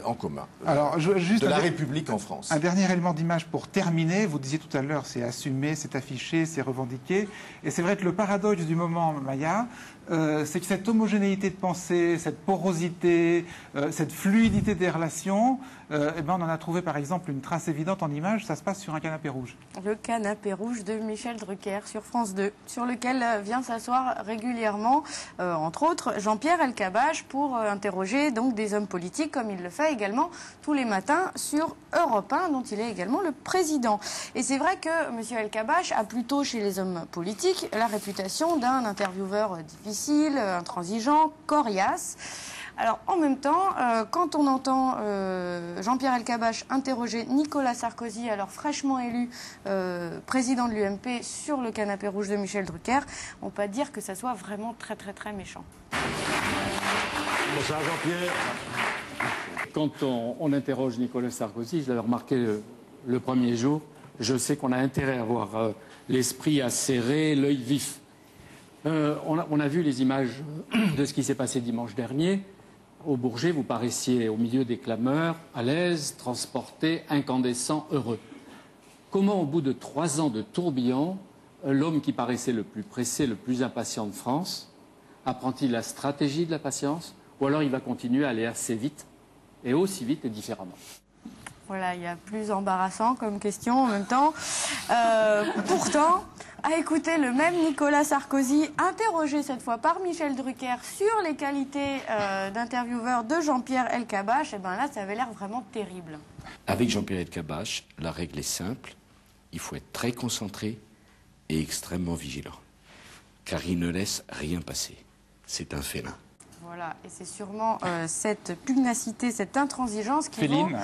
en commun. Alors, juste de la République en France. Un dernier élément d'image pour terminer. Vous disiez tout à l'heure, c'est assumé, c'est affiché, c'est revendiqué. Et c'est vrai que le paradoxe du moment Maya, c'est que cette homogénéité de pensée, cette porosité, cette fluidité des relations, on en a trouvé par exemple une trace évidente en image. Ça se passe sur un canapé rouge. Le canapé rouge de Michel Drucker sur France 2, sur lequel vient s'asseoir régulièrement, entre autres, Jean-Pierre Elkabbach pour interroger donc des hommes politiques, comme il le fait également tous les matins sur Europe 1, dont il est également le président. Et c'est vrai que M. Elkabbach a plutôt chez les hommes politiques la réputation d'un intervieweur difficile, intransigeant, coriace. Alors, en même temps, quand on entend Jean-Pierre Elkabbach interroger Nicolas Sarkozy, alors fraîchement élu président de l'UMP, sur le canapé rouge de Michel Drucker, on peut dire que ça soit vraiment très, très, très méchant. Bonsoir Jean-Pierre. Quand on interroge Nicolas Sarkozy, je l'avais remarqué le premier jour, je sais qu'on a intérêt à avoir l'esprit acéré, l'œil vif. On a vu les images de ce qui s'est passé dimanche dernier. Au Bourget, vous paraissiez au milieu des clameurs, à l'aise, transporté, incandescent, heureux. Comment, au bout de 3 ans de tourbillon, l'homme qui paraissait le plus pressé, le plus impatient de France, apprend-il la stratégie de la patience, ou alors il va continuer à aller assez vite, et aussi vite et différemment? Voilà, il y a plus embarrassant comme question en même temps. Pourtant, à écouter le même Nicolas Sarkozy, interrogé cette fois par Michel Drucker sur les qualités d'intervieweur de Jean-Pierre Elkabbach, et ben là, ça avait l'air vraiment terrible. Avec Jean-Pierre Elkabbach, la règle est simple. Il faut être très concentré et extrêmement vigilant. Car il ne laisse rien passer. C'est un félin. Voilà, et c'est sûrement cette pugnacité, cette intransigeance féline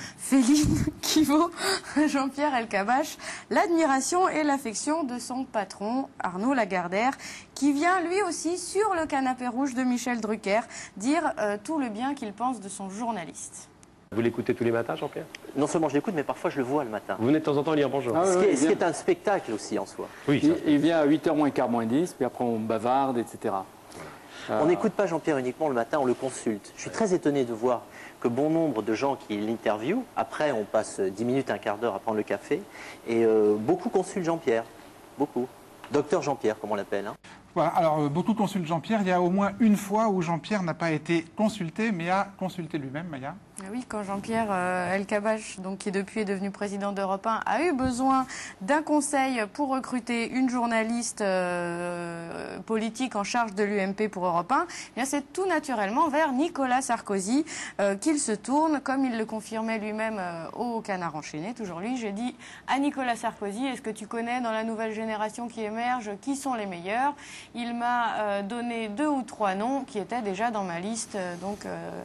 qui vaut à Jean-Pierre Elkabbach l'admiration et l'affection de son patron, Arnaud Lagardère, qui vient lui aussi sur le canapé rouge de Michel Drucker dire tout le bien qu'il pense de son journaliste. Vous l'écoutez tous les matins, Jean-Pierre? Non seulement je l'écoute, mais parfois je le vois le matin. Vous venez de temps en temps lire bonjour. Ce qui est un spectacle aussi en soi. Oui, il vient à 8h moins quart moins 10, puis après on bavarde, etc. On n'écoute pas Jean-Pierre uniquement le matin, on le consulte. Je suis très étonné de voir que bon nombre de gens qui l'interviewent, après on passe 10 minutes, un quart d'heure à prendre le café, et beaucoup consultent Jean-Pierre. Beaucoup. Docteur Jean-Pierre, comme on l'appelle. Hein. Voilà, alors beaucoup consultent Jean-Pierre. Il y a au moins une fois où Jean-Pierre n'a pas été consulté, mais a consulté lui-même, Maya. Oui, quand Jean-Pierre Elkabbach, donc, qui depuis est devenu président d'Europe 1, a eu besoin d'un conseil pour recruter une journaliste politique en charge de l'UMP pour Europe 1, eh bien c'est tout naturellement vers Nicolas Sarkozy qu'il se tourne, comme il le confirmait lui-même au Canard enchaîné, toujours lui. J'ai dit à Nicolas Sarkozy, est-ce que tu connais dans la nouvelle génération qui émerge qui sont les meilleurs? Il m'a donné 2 ou 3 noms qui étaient déjà dans ma liste,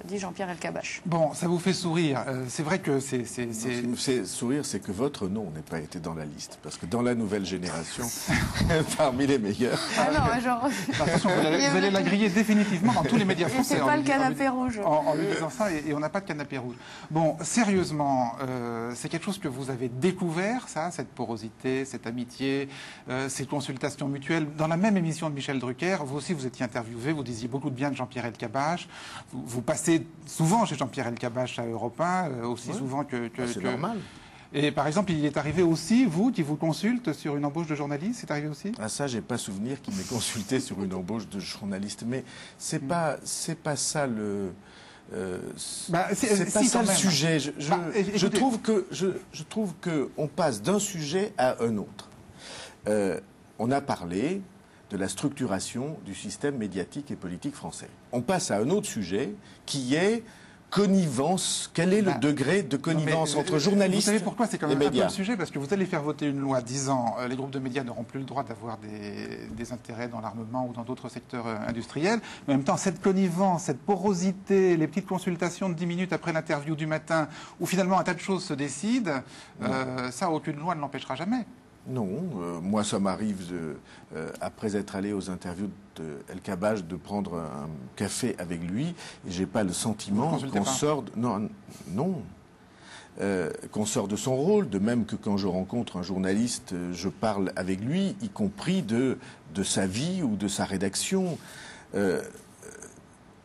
dit Jean-Pierre Elkabbach. Bon, ça vous fait sourire. C'est vrai que Ce qui me fait sourire, c'est que votre nom n'ait pas été dans la liste. Parce que dans la nouvelle génération, parmi les meilleurs... Ah non, genre... Attention, vous allez la griller définitivement dans tous les médias français. Et c'est pas le canapé rouge. En lui disant ça, et on n'a pas de canapé rouge. Bon, sérieusement, c'est quelque chose que vous avez découvert, ça, cette porosité, cette amitié, ces consultations mutuelles. Dans la même émission de Michel Drucker, vous aussi, vous étiez interviewé, vous disiez beaucoup de bien de Jean-Pierre Elkabbach. Vous passez souvent chez Jean-Pierre Elkabbach à Europe 1, aussi souvent que... c'est normal. Et par exemple, il est arrivé aussi, vous, qui vous consulte sur une embauche de journaliste, c'est arrivé aussi? Ah ça, j'ai pas souvenir qu'il m'ait consulté sur une embauche de journaliste, mais c'est pas ça le... c'est pas ça le sujet. Je trouve que on passe d'un sujet à un autre. On a parlé de la structuration du système médiatique et politique français. On passe à un autre sujet qui est connivence. Quel est le degré de connivence entre journalistes et médias? Vous savez pourquoi c'est quand même un peu le sujet? Parce que vous allez faire voter une loi disant les groupes de médias n'auront plus le droit d'avoir des intérêts dans l'armement ou dans d'autres secteurs industriels. Mais en même temps, cette connivence, cette porosité, les petites consultations de 10 minutes après l'interview du matin, où finalement un tas de choses se décident, ça, aucune loi ne l'empêchera jamais. Non, moi ça m'arrive, après être allé aux interviews de Elkabbach, de prendre un café avec lui, et j'ai pas le sentiment qu'on sort qu'on sort de son rôle, de même que quand je rencontre un journaliste, je parle avec lui, y compris de sa vie ou de sa rédaction.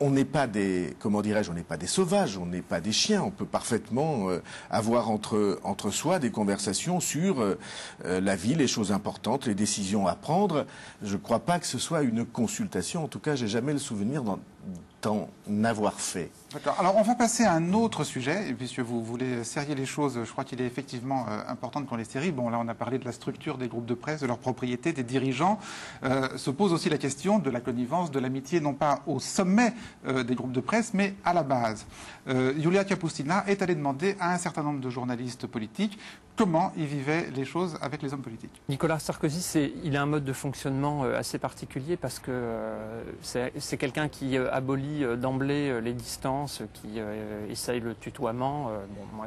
On n'est pas des, comment dirais-je, on n'est pas des sauvages, on n'est pas des chiens. On peut parfaitement avoir entre soi des conversations sur la vie, les choses importantes, les décisions à prendre. Je ne crois pas que ce soit une consultation. En tout cas, j'ai jamais le souvenir d'en avoir fait. D'accord. Alors, on va passer à un autre sujet, et puisque vous voulez serrer les choses, je crois qu'il est effectivement important qu'on les serre. Bon, là, on a parlé de la structure des groupes de presse, de leur propriété, des dirigeants. Se pose aussi la question de la connivence, de l'amitié, non pas au sommet des groupes de presse, mais à la base. Yulia Kapustina est allée demander à un certain nombre de journalistes politiques comment ils vivaient les choses avec les hommes politiques. Nicolas Sarkozy, il a un mode de fonctionnement assez particulier parce que c'est quelqu'un qui abolit d'emblée les distances, qui essaye le tutoiement. Bon, moi,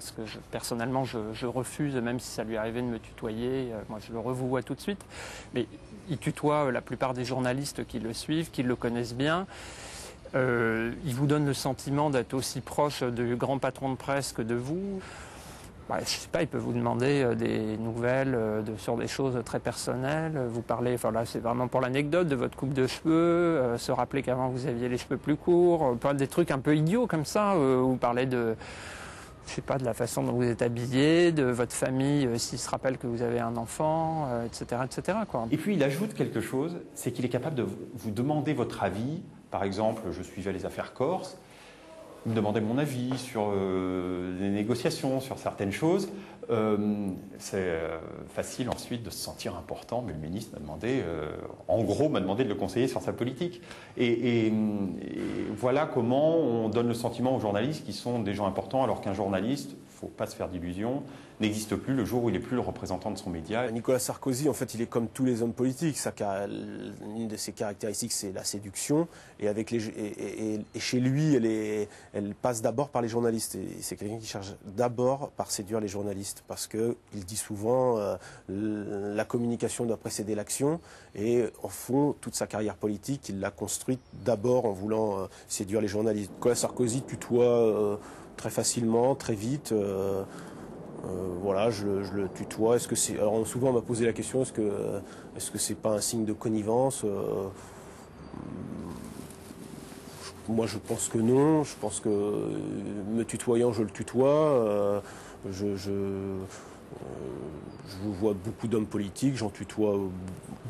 personnellement, je refuse, même si ça lui arrivait de me tutoyer. Moi, je le revouvoie tout de suite. Mais il tutoie la plupart des journalistes qui le suivent, qui le connaissent bien. Il vous donne le sentiment d'être aussi proche du grand patron de presse que de vous. Bah, je ne sais pas, il peut vous demander des nouvelles sur des choses très personnelles. Vous parlez, enfin là c'est vraiment pour l'anecdote, de votre coupe de cheveux, se rappeler qu'avant vous aviez les cheveux plus courts, des trucs un peu idiots comme ça. Vous parlez de, je sais pas, de la façon dont vous êtes habillé, de votre famille, s'il se rappelle que vous avez un enfant, etc., etc., quoi. Et puis il ajoute quelque chose, c'est qu'il est capable de vous demander votre avis. Par exemple, je suivais les affaires corse. Il me demandait mon avis sur les négociations, sur certaines choses. C'est facile ensuite de se sentir important, mais le ministre m'a demandé, en gros, m'a demandé de le conseiller sur sa politique. Et voilà comment on donne le sentiment aux journalistes qui sont des gens importants, alors qu'un journaliste, il ne faut pas se faire d'illusions, n'existe plus le jour où il n'est plus le représentant de son média. Nicolas Sarkozy, en fait, il est comme tous les hommes politiques. Une de ses caractéristiques, c'est la séduction. Et chez lui, elle passe d'abord par les journalistes. Et c'est quelqu'un qui cherche d'abord par séduire les journalistes. Parce qu'il dit souvent la communication doit précéder l'action. Et en fond, toute sa carrière politique, il l'a construite d'abord en voulant séduire les journalistes. Nicolas Sarkozy tutoie très facilement, très vite. Voilà, je le tutoie. Est-ce que c'est... Alors souvent on m'a posé la question, est-ce que c'est pas un signe de connivence? Moi je pense que non. Je pense que me tutoyant, je le tutoie. Je vois beaucoup d'hommes politiques, j'en tutoie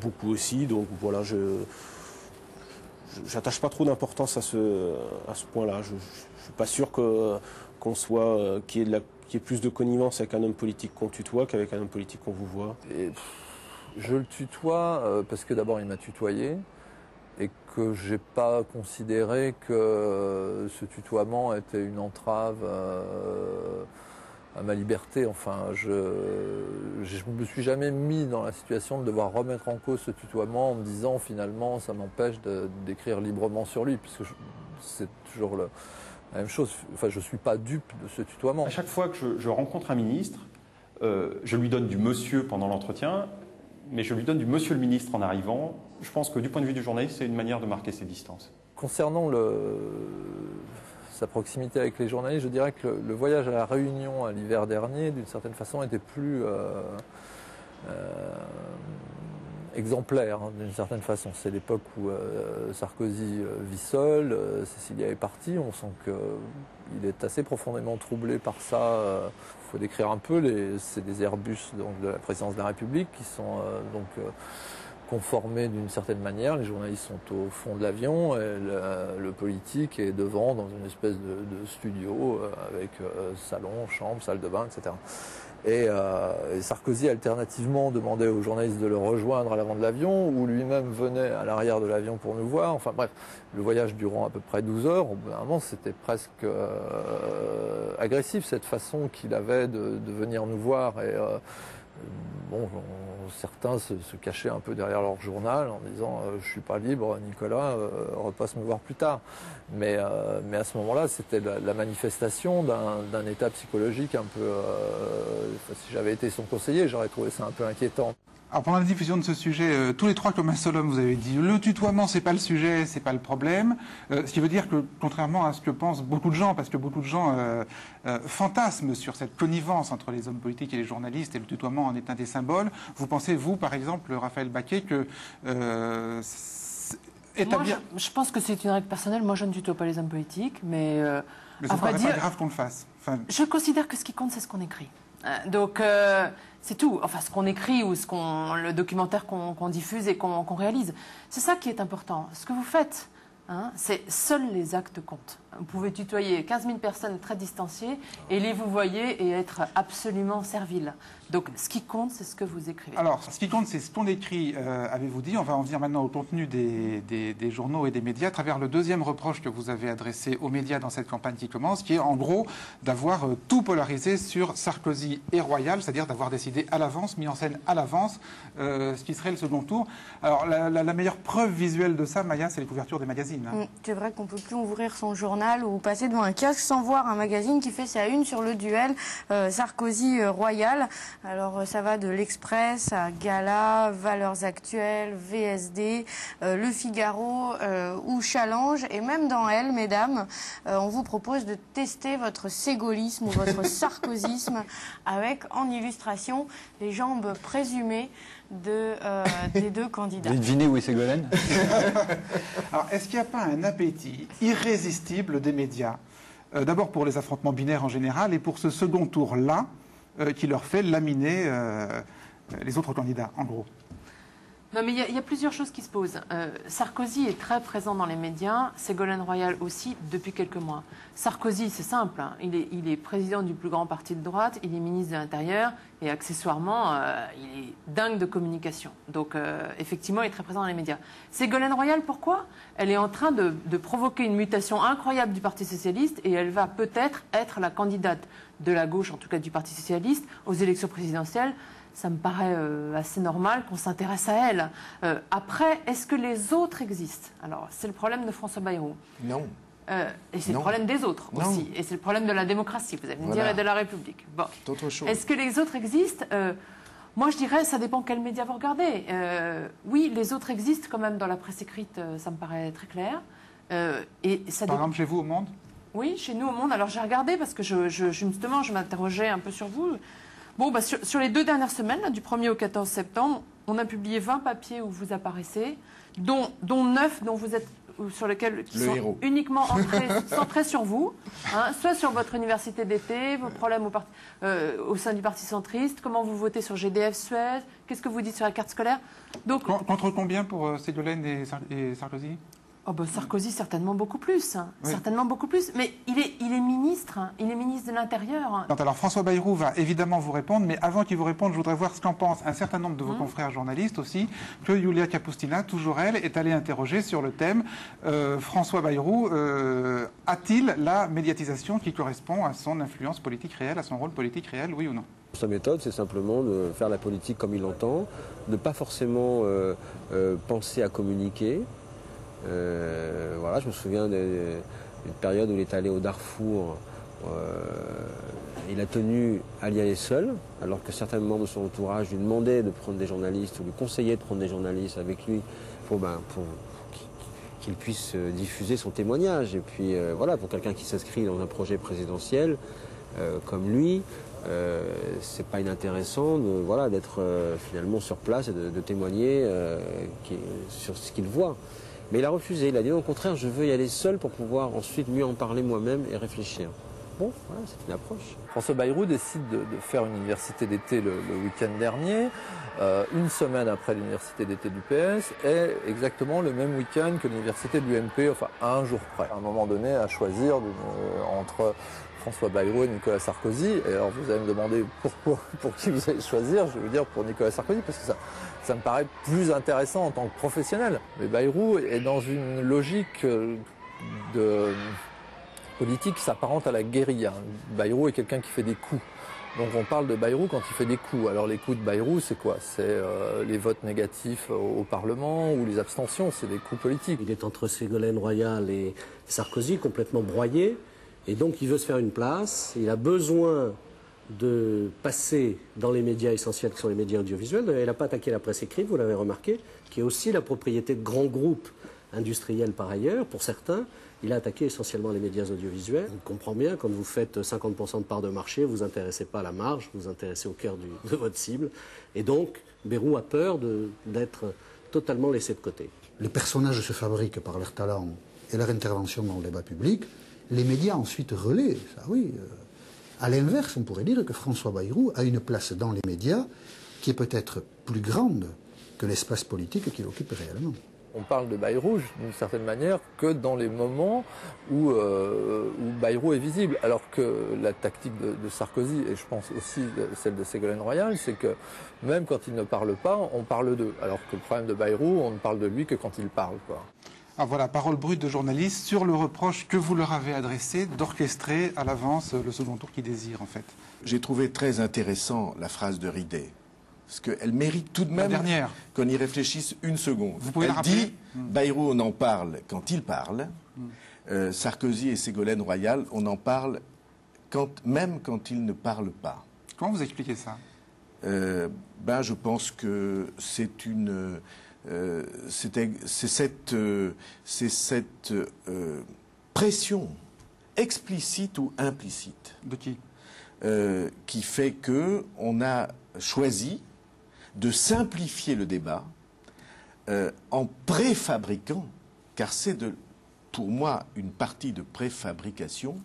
beaucoup aussi, donc voilà, j'attache pas trop d'importance à ce point-là. Je suis pas sûr qu'on soit qu'il y ait plus de connivence avec un homme politique qu'on tutoie qu'avec un homme politique qu'on vous voit. Je le tutoie parce que d'abord il m'a tutoyé et que j'ai pas considéré que ce tutoiement était une entrave à ma liberté. Enfin, je me suis jamais mis dans la situation de devoir remettre en cause ce tutoiement en me disant finalement ça m'empêche d'écrire librement sur lui, puisque c'est toujours la même chose. Enfin, je suis pas dupe de ce tutoiement. À chaque fois que je rencontre un ministre, je lui donne du monsieur pendant l'entretien, mais je lui donne du monsieur le ministre en arrivant. Je pense que du point de vue du journaliste, c'est une manière de marquer ses distances. Concernant sa proximité avec les journalistes, je dirais que le voyage à La Réunion à l'hiver dernier, d'une certaine façon, était plus exemplaire, hein, d'une certaine façon. C'est l'époque où Sarkozy vit seul, Cécilia est partie, on sent qu'il est assez profondément troublé par ça. Il faut décrire un peu, c'est des Airbus donc, de la présidence de la République qui sont conformés d'une certaine manière. Les journalistes sont au fond de l'avion et le politique est devant dans une espèce de studio avec salon, chambre, salle de bain, etc. Et Sarkozy alternativement demandait aux journalistes de le rejoindre à l'avant de l'avion ou lui-même venait à l'arrière de l'avion pour nous voir. Enfin bref, le voyage durant à peu près 12 heures. Au bout d'un moment, c'était presque agressif cette façon qu'il avait de venir nous voir. Et certains se cachaient un peu derrière leur journal en disant je suis pas libre, Nicolas, repasse me voir plus tard. Mais à ce moment-là, c'était la manifestation d'un état psychologique un peu. Si j'avais été son conseiller, j'aurais trouvé ça un peu inquiétant. Alors pendant la diffusion de ce sujet, tous les trois comme un seul homme, vous avez dit le tutoiement c'est pas le sujet, c'est pas le problème. Ce qui veut dire que contrairement à ce que pensent beaucoup de gens, parce que beaucoup de gens fantasment sur cette connivence entre les hommes politiques et les journalistes, et le tutoiement en est un des symboles. Vous pensez vous, par exemple, Raphaël Baquet, que établir... Moi, je pense que c'est une règle personnelle. Moi, je ne tutoie pas les hommes politiques, mais ça paraît pas grave qu'on le fasse. Enfin... Je considère que ce qui compte, c'est ce qu'on écrit. Donc c'est tout, enfin ce qu'on écrit ou le documentaire qu'on diffuse et qu'on réalise. C'est ça qui est important. Ce que vous faites, hein, c'est seuls les actes comptent. Vous pouvez tutoyer 15 000 personnes très distanciées et les vous voyez et être absolument servile. Donc ce qui compte, c'est ce que vous écrivez. Alors ce qui compte, c'est ce qu'on écrit, avez-vous dit. On va en venir maintenant au contenu des journaux et des médias à travers le deuxième reproche que vous avez adressé aux médias dans cette campagne qui commence, qui est en gros d'avoir tout polarisé sur Sarkozy et Royal, c'est-à-dire d'avoir décidé à l'avance, mis en scène à l'avance, ce qui serait le second tour. Alors la meilleure preuve visuelle de ça, Maya, c'est les couvertures des magazines. Hein. C'est vrai qu'on ne peut plus ouvrir son journal ou passer devant un kiosque sans voir un magazine qui fait sa une sur le duel Sarkozy-Royal. Alors ça va de l'Express à Gala, Valeurs Actuelles, VSD, Le Figaro ou Challenge. Et même dans Elle, mesdames, on vous propose de tester votre ségolisme ou votre sarkozysme avec en illustration les jambes présumées des deux candidats. Vous devinez où est Ségolène? Alors, est-ce qu'il n'y a pas un appétit irrésistible des médias, d'abord pour les affrontements binaires en général, et pour ce second tour-là, qui leur fait laminer les autres candidats, en gros? Non, mais il y a plusieurs choses qui se posent. Sarkozy est très présent dans les médias, Ségolène Royal aussi, depuis quelques mois. Sarkozy, c'est simple, hein, il est président du plus grand parti de droite, il est ministre de l'Intérieur, et accessoirement, il est dingue de communication. Donc, effectivement, il est très présent dans les médias. Ségolène Royal, pourquoi? Elle est en train de provoquer une mutation incroyable du Parti socialiste, et elle va peut-être être la candidate de la gauche, en tout cas du Parti socialiste, aux élections présidentielles. Ça me paraît assez normal qu'on s'intéresse à elle. Après, est-ce que les autres existent? Alors, c'est le problème de François Bayrou. Non. Et c'est le problème des autres aussi. Et c'est le problème de la démocratie, vous allez me dire, et de la République. Bon. Est-ce que les autres existent? Moi, je dirais, ça dépend quels médias vous regardez. Oui, les autres existent quand même dans la presse écrite, ça me paraît très clair. Et ça Par exemple, chez vous, au Monde? Oui, chez nous, au Monde. Alors, j'ai regardé parce que justement, je m'interrogeais un peu sur vous. Bon, bah, sur les 2 dernières semaines, là, du 1er au 14 septembre, on a publié 20 papiers où vous apparaissez, dont 9 dont vous êtes ou sur lesquels qui sont uniquement centrés sur vous, hein, soit sur votre université d'été, vos problèmes au sein du Parti centriste, comment vous votez sur GDF Suez, qu'est-ce que vous dites sur la carte scolaire. Donc, contre combien pour Ségolène et Sarkozy? Oh ben Sarkozy, certainement beaucoup plus. Hein. Oui. Certainement beaucoup plus. Mais il est ministre. Hein. Il est ministre de l'Intérieur. Alors François Bayrou va évidemment vous répondre, mais avant qu'il vous réponde, je voudrais voir ce qu'en pense un certain nombre de vos confrères journalistes aussi, que Yulia Kapustina, toujours elle, est allée interroger sur le thème François Bayrou a-t-il la médiatisation qui correspond à son influence politique réelle, à son rôle politique réel, oui ou non? Sa méthode, c'est simplement de faire la politique comme il l'entend, de ne pas forcément penser à communiquer. Voilà, je me souviens d'une période où il est allé au Darfour. Il a tenu à y aller seul, alors que certains membres de son entourage lui demandaient de prendre des journalistes ou lui conseillaient de prendre des journalistes avec lui pour qu'il puisse diffuser son témoignage. Et puis voilà, pour quelqu'un qui s'inscrit dans un projet présidentiel comme lui, c'est pas inintéressant d'être finalement sur place et de témoigner sur ce qu'il voit. Mais il a refusé, il a dit non, au contraire, je veux y aller seul pour pouvoir ensuite mieux en parler moi-même et réfléchir. Bon, voilà, c'est une approche. François Bayrou décide de faire une université d'été le week-end dernier, une semaine après l'université d'été du PS, et exactement le même week-end que l'université de l'UMP, enfin à un jour près. À un moment donné, à choisir entre François Bayrou et Nicolas Sarkozy. Et alors vous allez me demander pour qui vous allez choisir, je vais vous dire pour Nicolas Sarkozy, parce que ça me paraît plus intéressant en tant que professionnel. Mais Bayrou est dans une logique de politique qui s'apparente à la guérilla. Bayrou est quelqu'un qui fait des coups. Donc on parle de Bayrou quand il fait des coups. Alors les coups de Bayrou, c'est quoi? C'est les votes négatifs au Parlement ou les abstentions, c'est des coups politiques. Il est entre Ségolène Royal et Sarkozy, complètement broyé. Et donc il veut se faire une place. Il a besoin de passer dans les médias essentiels qui sont les médias audiovisuels. Il n'a pas attaqué la presse écrite, vous l'avez remarqué, qui est aussi la propriété de grands groupes industriels par ailleurs, pour certains. Il a attaqué essentiellement les médias audiovisuels. On comprend bien, quand vous faites 50% de part de marché, vous ne vous intéressez pas à la marge, vous vous intéressez au cœur de votre cible. Et donc, Bayrou a peur d'être totalement laissé de côté. Les personnages se fabriquent par leur talent et leur intervention dans le débat public. Les médias ensuite relaient, ça oui. À l'inverse, on pourrait dire que François Bayrou a une place dans les médias qui est peut-être plus grande que l'espace politique qu'il occupe réellement. On parle de Bayrou d'une certaine manière que dans les moments où Bayrou est visible. Alors que la tactique de Sarkozy, et je pense aussi celle de Ségolène Royal, c'est que même quand il ne parle pas, on parle d'eux. Alors que le problème de Bayrou, on ne parle de lui que quand il parle, quoi. Ah, voilà, parole brute de journaliste sur le reproche que vous leur avez adressé d'orchestrer à l'avance le second tour qu'ils désirent, en fait. J'ai trouvé très intéressant la phrase de Ridey. Parce qu'elle mérite tout de même qu'on y réfléchisse une seconde. Vous pouvez elle dit, Bayrou, on en parle quand il parle. Sarkozy et Ségolène Royal, on en parle même quand ils ne parlent pas. Comment vous expliquez ça? Je pense que c'est cette pression explicite ou implicite. De qui? Qui fait qu'on a choisi de simplifier le débat en préfabriquant, car c'est pour moi une partie de préfabrication,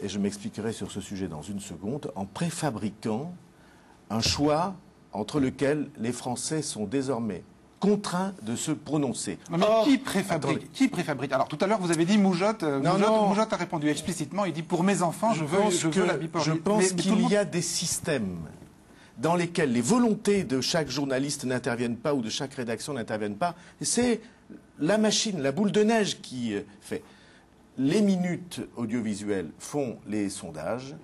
et je m'expliquerai sur ce sujet dans une seconde, en préfabriquant un choix entre lequel les Français sont désormais contraints de se prononcer. Non, mais qui préfabrique? Alors tout à l'heure vous avez dit Moujotte. Moujotte a répondu explicitement. Il dit pour mes enfants je veux la bipolarité. Je pense qu'il y a des systèmes dans lesquels les volontés de chaque journaliste n'interviennent pas ou de chaque rédaction n'interviennent pas. C'est la machine, la boule de neige qui fait. Les minutes audiovisuelles font les sondages,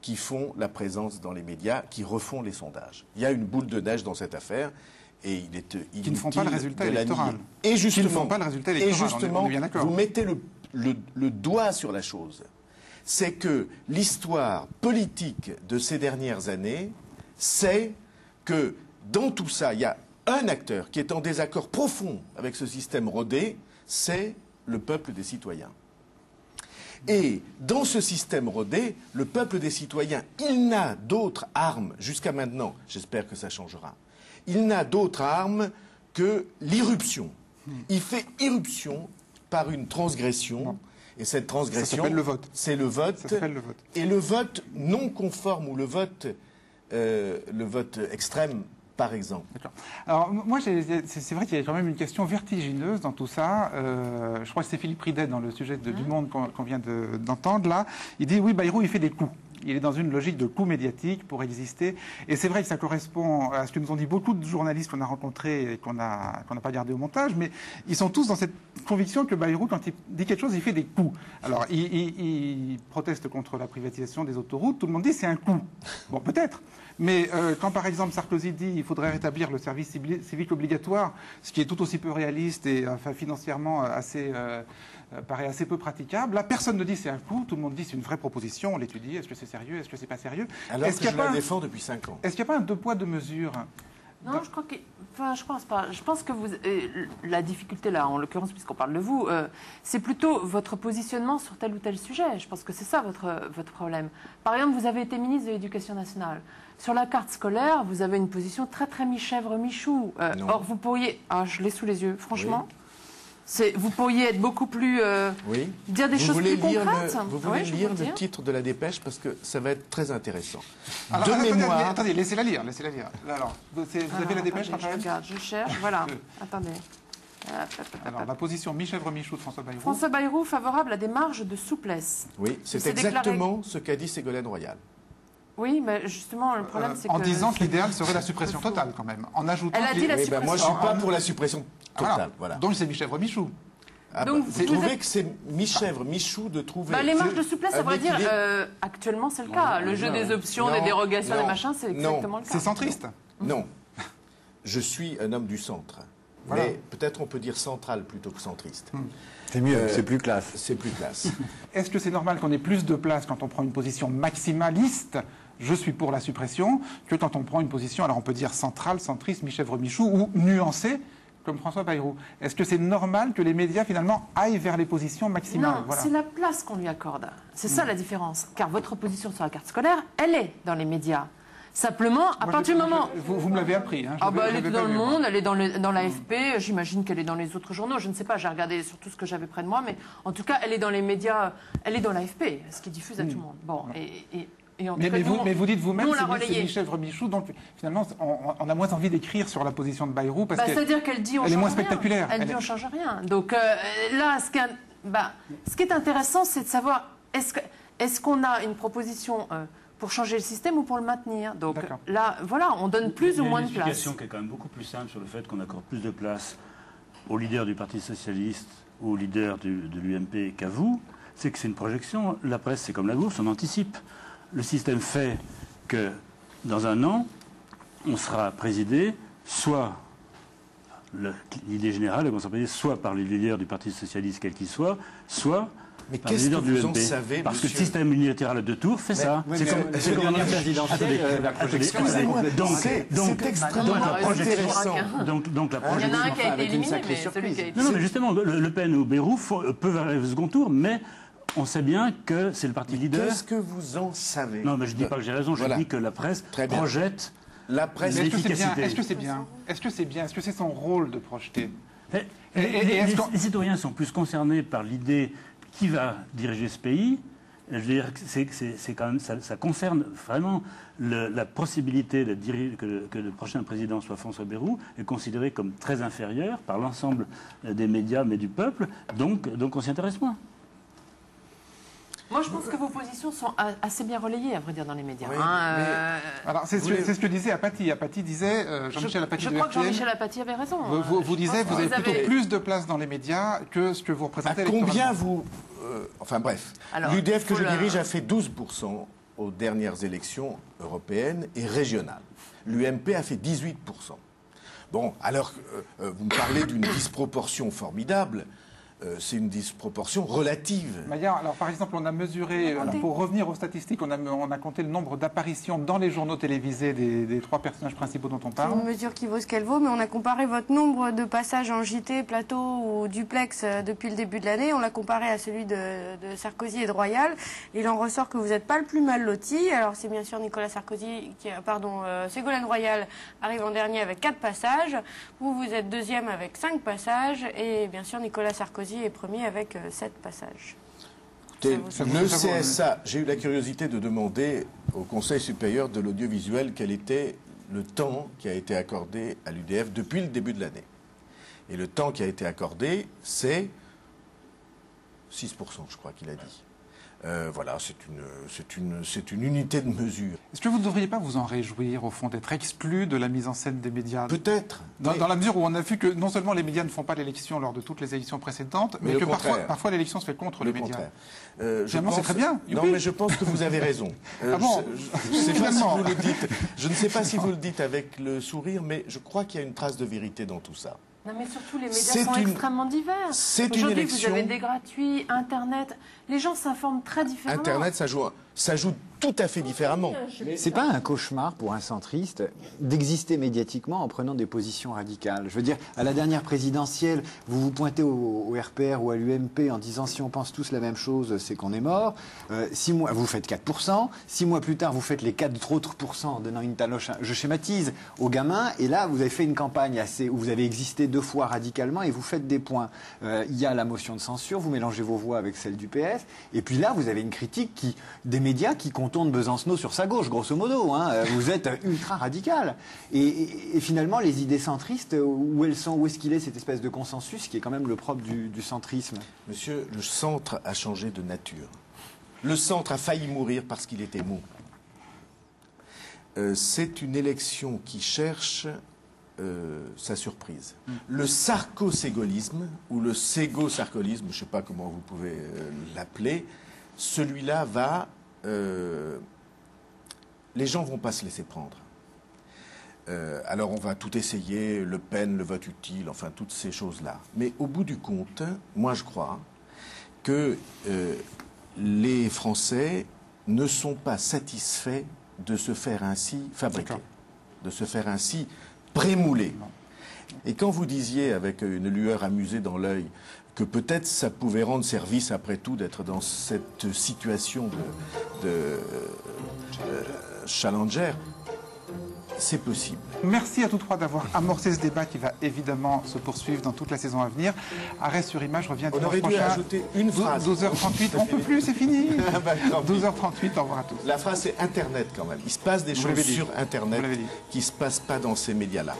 qui font la présence dans les médias, qui refont les sondages. Il y a une boule de neige dans cette affaire. Et il est inutile qui ne font pas le résultat électoral. Et justement, qui ne font pas le résultat électoral. On est bien d'accord. Vous mettez le doigt sur la chose. C'est que l'histoire politique de ces dernières années, c'est que dans tout ça, il y a un acteur qui est en désaccord profond avec ce système rodé, c'est le peuple des citoyens. Et dans ce système rodé, le peuple des citoyens, il n'a d'autre arme jusqu'à maintenant, j'espère que ça changera, il n'a d'autre arme que l'irruption. Il fait irruption par une transgression. Non. Et cette transgression, ça s'appelle le vote. C'est le vote. Ça s'appelle le vote. Et le vote non conforme ou le vote extrême, par exemple. D'accord. Alors, moi, c'est vrai qu'il y a quand même une question vertigineuse dans tout ça. Je crois que c'est Philippe Ridet, dans le sujet du Monde qu'on vient d'entendre, là. Il dit, oui, Bayrou, il fait des coups. Il est dans une logique de coût médiatique pour exister. Et c'est vrai que ça correspond à ce que nous ont dit beaucoup de journalistes qu'on a rencontrés et qu'on n'a pas gardé au montage, mais ils sont tous dans cette conviction que Bayrou, quand il dit quelque chose, il fait des coups. Alors, il proteste contre la privatisation des autoroutes. Tout le monde dit c'est un coup. Bon, peut-être. Mais quand, par exemple, Sarkozy dit qu'il faudrait rétablir le service civique obligatoire, ce qui est tout aussi peu réaliste et financièrement paraît assez peu praticable, là, personne ne dit c'est un coup. Tout le monde dit c'est une vraie proposition, on l'étudie. Est-ce que c'est sérieux? Est-ce que c'est pas sérieux? Alors que je la défends depuis 5 ans. Est-ce qu'il n'y a pas un deux poids, deux mesures? Non, je crois que... Enfin, je pense pas. Je pense que la difficulté là, en l'occurrence, puisqu'on parle de vous, c'est plutôt votre positionnement sur tel ou tel sujet. Je pense que c'est ça votre problème. Par exemple, vous avez été ministre de l'Éducation nationale. Sur la carte scolaire, vous avez une position très très mi-chèvre, mi-chou. Or, vous pourriez... Ah, je l'ai sous les yeux, franchement. Oui. Vous pourriez être beaucoup plus... dire des choses plus concrètes. Vous voulez lire le titre de la dépêche, parce que ça va être très intéressant. Alors, attendez, laissez-la lire. Alors, vous avez la dépêche, Raphaël? Je regarde, je cherche, voilà. Attendez. Alors, la position mi-chèvre, mi-chou de François Bayrou. François Bayrou, favorable à des marges de souplesse. Oui, c'est exactement ce qu'a dit Ségolène Royal. Oui, mais justement, le problème, c'est que... En disant que l'idéal serait la suppression totale, quand même. En ajoutant... Elle a dit la suppression. Moi, je ne suis pas pour la suppression totale. Voilà. Donc, c'est mi-chèvre, mi-chou. Donc, vous trouvez que c'est mi-chèvre, mi-chou de trouver... les marges de souplesse, ça veut dire... actuellement, c'est le cas. Le jeu des options, des dérogations, des machins, c'est exactement le cas. C'est centriste. Non. Je suis un homme du centre. Voilà. Mais peut-être on peut dire central plutôt que centriste. C'est mieux, c'est plus classe. C'est plus classe. Est-ce que c'est normal qu'on ait plus de place quand on prend une position maximaliste, je suis pour la suppression, que quand on prend une position, alors on peut dire centrale, centriste, mi-chèvre, mi-chou, ou nuancée, comme François Bayrou? Est-ce que c'est normal que les médias, finalement, aillent vers les positions maximales? Non, c'est la place qu'on lui accorde. C'est ça la différence. Car votre position sur la carte scolaire, elle est dans les médias. Simplement, à partir du moment... Vous me l'avez appris. Hein, elle est dans Le Monde, elle est dans l'AFP, j'imagine qu'elle est dans les autres journaux, je ne sais pas, j'ai regardé sur tout ce que j'avais près de moi, mais en tout cas, elle est dans les médias, elle est dans l'AFP, ce qui diffuse à tout le monde. Bon, mais vous dites vous-même que c'est mi-chèvre, mi-chou, donc finalement, on a moins envie d'écrire sur la position de Bayrou parce c'est-à-dire qu'elle dit elle est moins spectaculaire. Elle dit on ne change rien. Donc là, ce qui est intéressant, c'est de savoir est-ce qu'on a une proposition pour changer le système ou pour le maintenir. Donc là, voilà, on donne plus ou moins de place. Il y a une explication qui est quand même beaucoup plus simple sur le fait qu'on accorde plus de place au leader du Parti socialiste ou au leader de l'UMP qu'à vous. C'est que c'est une projection. La presse, c'est comme la bourse, on anticipe. Le système fait que, dans un an, on sera présidé soit, l'idée générale est qu'on sera présidé soit par les leaders du Parti socialiste, quel qu'il soit par les leaders de l'UMP. Parce que le système unilatéral à deux tours fait ça. C'est comme la présidentielle, la projection. C'est extrêmement intéressant. Donc la projection... Il y en a un qui a été éliminé, mais celui qui a été... Non, mais justement, Le Pen ou Bayrou peuvent arriver au second tour, mais... On sait bien que c'est le parti leader. Qu'est-ce que vous en savez? Non, mais je ne dis pas que j'ai raison, je dis que la presse projette l'efficacité. Est-ce que c'est bien? Est-ce que c'est bien? Est-ce que c'est son rôle de projeter? Les citoyens sont plus concernés par l'idée qui va diriger ce pays. Je veux dire, c'est quand même, ça concerne vraiment la possibilité que le prochain président soit François Bayrou est considéré comme très inférieur par l'ensemble des médias, mais du peuple. Donc on s'y intéresse moins. Moi, je pense que vos positions sont assez bien relayées, à vrai dire, dans les médias. Oui, alors, c'est ce que disait Apathy. Apathy disait, Jean-Michel Apathy de RTL... Je crois que Jean-Michel Apathy avait raison. Vous disiez, vous avez plutôt plus de place dans les médias que ce que vous représentez. À combien vous... enfin bref, l'UDF que je dirige a fait 12% aux dernières élections européennes et régionales. L'UMP a fait 18%. Bon, alors, vous me parlez d'une disproportion formidable. C'est une disproportion relative. Maya, alors par exemple, on a mesuré, pour revenir aux statistiques, on a compté le nombre d'apparitions dans les journaux télévisés des trois personnages principaux dont on parle. C'est une mesure qui vaut ce qu'elle vaut, mais on a comparé votre nombre de passages en JT, plateau ou duplex depuis le début de l'année. On l'a comparé à celui de Sarkozy et de Royal. Il en ressort que vous n'êtes pas le plus mal loti. Alors c'est bien sûr Ségolène Royal arrive en dernier avec 4 passages. Vous êtes deuxième avec 5 passages. Et bien sûr Nicolas Sarkozy Sarkozy est premier avec 7 passages. Le CSA, j'ai eu la curiosité de demander au Conseil supérieur de l'audiovisuel quel était le temps qui a été accordé à l'UDF depuis le début de l'année. Et le temps qui a été accordé, c'est 6%, je crois qu'il a dit. Voilà, c'est une unité de mesure. Est-ce que vous ne devriez pas vous en réjouir, au fond, d'être exclu de la mise en scène des médias? Peut-être. Dans la mesure où on a vu que non seulement les médias ne font pas l'élection lors de toutes les élections précédentes, mais que parfois l'élection se fait contre les médias. Finalement, c'est très bien. Non, mais je pense que vous avez raison. Ah bon? Je ne sais pas si vous le dites. Je ne sais pas si vous le dites avec le sourire, mais je crois qu'il y a une trace de vérité dans tout ça. Non, mais surtout, les médias sont extrêmement divers. Aujourd'hui, vous avez des gratuits, Internet. Les gens s'informent très différemment. Internet, ça joue tout à fait différemment. C'est pas un cauchemar pour un centriste d'exister médiatiquement en prenant des positions radicales. Je veux dire, à la dernière présidentielle, vous vous pointez au RPR ou à l'UMP en disant si on pense tous la même chose, c'est qu'on est mort. 6 mois, vous faites 4%. 6 mois plus tard, vous faites les 4 autres pourcents en donnant une taloche, je schématise, aux gamins. Et là, vous avez fait une campagne où vous avez existé 2 fois radicalement et vous faites des points. Il y a la motion de censure, vous mélangez vos voix avec celle du PS. Et puis là, vous avez une critique des médias qui contournent Besancenot sur sa gauche, grosso modo. Hein. Vous êtes ultra radical. Et finalement, les idées centristes, où elles sont, où est-ce qu'il est cette espèce de consensus qui est quand même le propre du centrisme? Monsieur, le centre a changé de nature. Le centre a failli mourir parce qu'il était mou. C'est une élection qui cherche sa surprise. Le sarko-ségolisme, ou le ségo-sarkolisme, je ne sais pas comment vous pouvez l'appeler, celui-là va... les gens ne vont pas se laisser prendre. Alors on va tout essayer, Le Pen, le vote utile, enfin toutes ces choses-là. Mais au bout du compte, moi je crois que les Français ne sont pas satisfaits de se faire ainsi fabriquer, de se faire ainsi prémouler. Et quand vous disiez avec une lueur amusée dans l'œil que peut-être ça pouvait rendre service après tout d'être dans cette situation de challenger, c'est possible. Merci à tous trois d'avoir amorcé ce débat qui va évidemment se poursuivre dans toute la saison à venir. Arrêt sur image revient dimanche prochain. On aurait dû ajouter une phrase. 12h38, on ne peut plus, c'est fini. 12h38, au revoir à tous. La phrase c'est Internet quand même. Il se passe des choses sur Internet qui ne se passent pas dans ces médias-là.